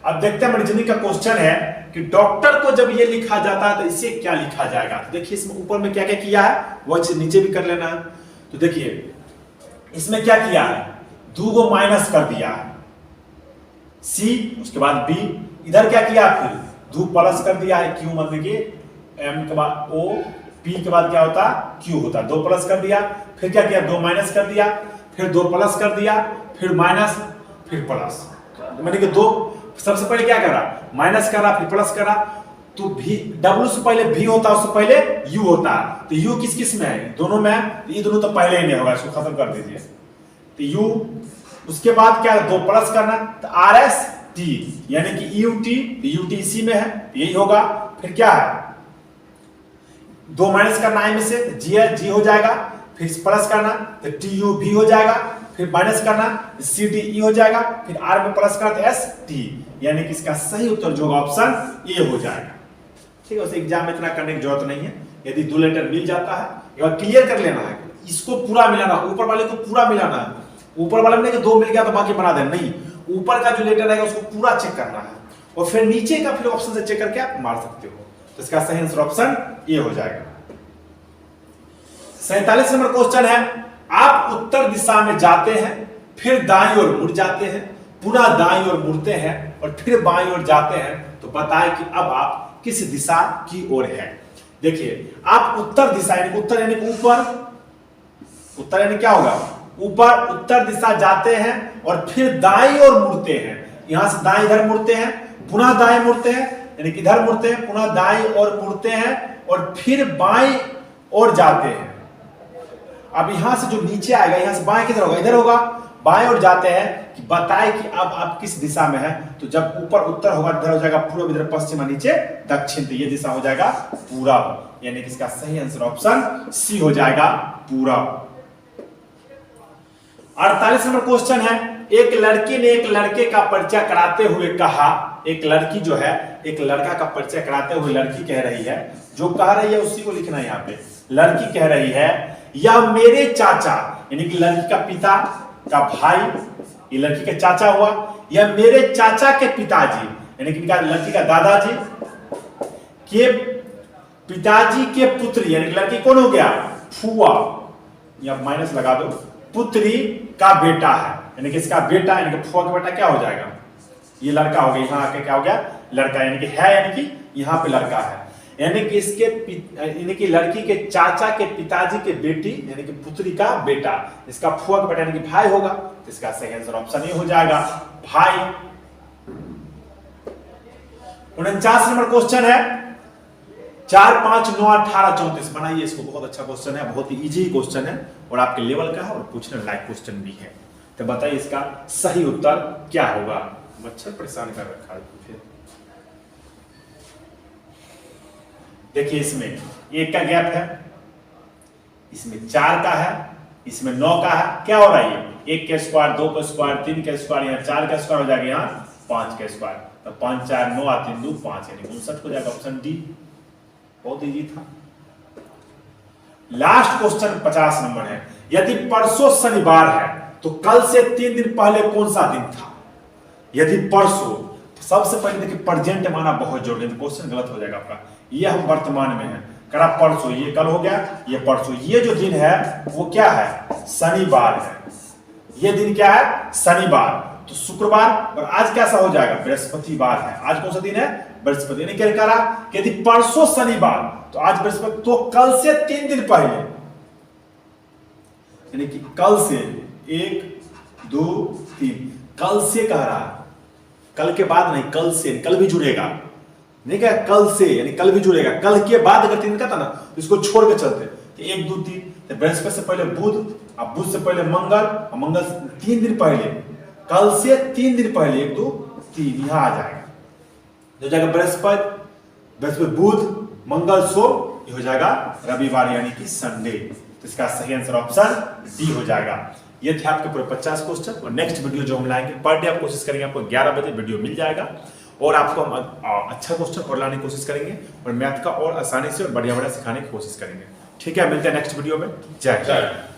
A: अब देखते हैं रीजनिंग का क्वेश्चन है कि डॉक्टर को जब ये लिखा जाता है तो इसे क्या लिखा जाएगा। तो देखिए इसमें ऊपर में क्या क्या किया है वो चीज नीचे भी कर लेना है। तो देखिए इसमें क्या किया है, 2 को माइनस कर दिया है सी, उसके बाद बी, इधर क्या किया फिर 2 प्लस कर दिया है क्यू, मतलब कि एम के बाद ओ, पी के बाद क्या होता क्यू होता, 2 प्लस कर दिया, फिर क्या किया 2 माइनस कर दिया, फिर 2 प्लस कर दिया, फिर माइनस, फिर प्लस, मतलब कि 2 सबसे पहले क्या करा माइनस करा फिर प्लस करा, तो भी डब्ल्यू से पहले भी होता है उससे पहले यू होता है, तो यू किस किस में है, दोनों में, ये दोनों तो पहले ही नहीं होगा, इसको खत्म कर दीजिए। तो यू, उसके बाद क्या 2 प्लस करना, तो आर एस टी यानी कि यू टी, यू टी इसी में है यही होगा। फिर क्या है 2 माइनस करना है में से जी है, जी हो जाएगा, फिर प्लस करना तो टी यू भी हो जाएगा, फिर माइनस करना सी टी ई हो जाएगा, फिर आर में प्लस करना तो एस टी, यानी कि इसका सही उत्तर जो होगा ऑप्शन ए हो जाएगा। ठीक है, उसे एग्जाम में इतना करने की जरूरत नहीं है, यदि 2 लेटर मिल जाता है एक बार क्लियर कर लेना है, इसको पूरा मिलाना, ऊपर वाले को पूरा मिलाना है, ऊपर वाले में 2 मिल गया तो बाकी बना देना, नहीं, ऊपर का जो लेटर है उसको पूरा चेक करना है और फिर नीचे का फिर ऑप्शन से चेक करके आप मार सकते हो। तो इसका सही आंसर ऑप्शन ए हो जाएगा। 47 नंबर क्वेश्चन है, आप उत्तर दिशा में जाते हैं, फिर दाईं ओर मुड़ जाते हैं, पुनः दाईं ओर मुड़ते हैं और फिर बाईं ओर जाते हैं, तो बताएं कि अब आप किस दिशा की ओर है। देखिए आप उत्तर दिशा यानी उत्तर यानी ऊपर, उत्तर यानी क्या होगा ऊपर, उत्तर दिशा जाते हैं और फिर दाईं ओर मुड़ते हैं, यहां से दाईं इधर मुड़ते हैं, पुनः दाएं मुड़ते हैं,
B: यानी कि इधर मुड़ते हैं, पुनः दाईं ओर मुड़ते हैं और फिर बाईं ओर जाते हैं। अब यहां से जो नीचे आएगा, यहां से बाएं किधर होगा, इधर होगा, बाएं ओर जाते हैं कि बताए कि अब आप किस दिशा में है। तो जब ऊपर उत्तर होगा, इधर हो जाएगा पूर्व, इधर पश्चिम, नीचे दक्षिण, तो ये दिशा हो जाएगा पूरब, यानी कि इसका सही आंसर ऑप्शन सी हो जाएगा पूरब। 48 नंबर क्वेश्चन है, एक लड़की ने एक लड़के का परिचय कराते हुए कहा, एक लड़की जो है एक लड़का का परिचय कराते हुए लड़की कह रही है, जो कह रही है उसी को लिखना है यहाँ पे। लड़की कह रही है, यह मेरे चाचा, यानी कि लड़की का पिता का भाई, ये लड़की का चाचा हुआ, यह मेरे चाचा के पिताजी, यानी कि लड़की का दादाजी के पिताजी के पुत्री, यानी कि लड़की कौन हो गया, फुआ, या माइनस लगा दो, पुत्री का बेटा है, यानी कि इसका बेटा, यानी कि फुआ का बेटा क्या हो जाएगा, ये लड़का हो गया, यहां आके क्या हो गया, लड़का, यानी कि है, यानी कि यहां पे लड़का है, यानी कि इसके यानी कि लड़की के चाचा के पिताजी के बेटी, यानी कि पुत्री का बेटा, इसका फुआ का बेटा यानी कि भाई होगा, तो इसका सही आंसर ऑप्शन ए हो जाएगा, भाई। 49 नंबर क्वेश्चन है, 4, 5, 9, 18, 34 बनाइए इसको, बहुत अच्छा क्वेश्चन है, बहुत ही इजी क्वेश्चन है और आपके लेवल का है और पूछने लायक क्वेश्चन भी है। तो बताइए इसका सही उत्तर क्या होगा। मच्छर परेशान कर रखा है। फिर देखिए इसमें 1 का गैप है, इसमें 4 का है, इसमें 9 का है, क्या हो रहा है ये 1 का स्क्वायर, 2 का स्क्वायर, 3 का स्क्वायर, यहाँ 4 का स्क्वायर हो जाएगा, यहाँ 5 का स्क्वायर, तो 5, 4, 9, 3, 2, 5, यानी 59 हो जाएगा, ऑप्शन डी। बहुत इजी था। लास्ट क्वेश्चन 50 नंबर है, यदि परसों शनिवार है तो कल से 3 दिन पहले कौन सा दिन था। यदि परसों, सबसे पहले देखिए प्रेजेंट माना बहुत जरूरी है, क्वेश्चन गलत हो जाएगा आपका। ये हम वर्तमान में है, करा परसों, ये कल हो गया, ये परसों, ये जो दिन है वो क्या है, शनिवार है। ये दिन क्या है, शनिवार, तो शुक्रवार, और आज कैसा हो जाएगा, बृहस्पतिवार है। आज कौन सा दिन है, बृहस्पति, यानी क्या करा कि यदि परसों शनिवार तो आज बृहस्पति, तो कल से 3 दिन पहले, यानी कि कल से 1, 2, 3, कल से कह रहा है, कल के बाद नहीं, कल से, कल भी जुड़ेगा, नहीं क्या, कल से यानी कल भी जुड़ेगा, कल के बाद अगर 3 का था ना तो इसको छोड़ के चलते, तो 1, 2, 3, तो बृहस्पति से पहले बुध, अब बुध से पहले मंगल, और मंगल 3 दिन पहले, कल से 3 दिन पहले 1, 2, 3 यहां आ जाएगा, हो जाएगा बृहस्पति, बुध, मंगल, सोम, ये हो जाएगा रविवार, यानी कि संडे। तो इसका सही आंसर ऑप्शन डी हो जाएगा। ये थे आपके पूरे 50 क्वेश्चन, और नेक्स्ट वीडियो जो हम लाएंगे, पर डे आप कोशिश करेंगे आपको 11 बजे वीडियो मिल जाएगा, और आपको हम अच्छा क्वेश्चन और लाने की कोशिश करेंगे, और मैथ का और आसानी से और बढ़िया सिखाने की कोशिश करेंगे। ठीक है, मिलते हैं नेक्स्ट वीडियो में। जय हिंद।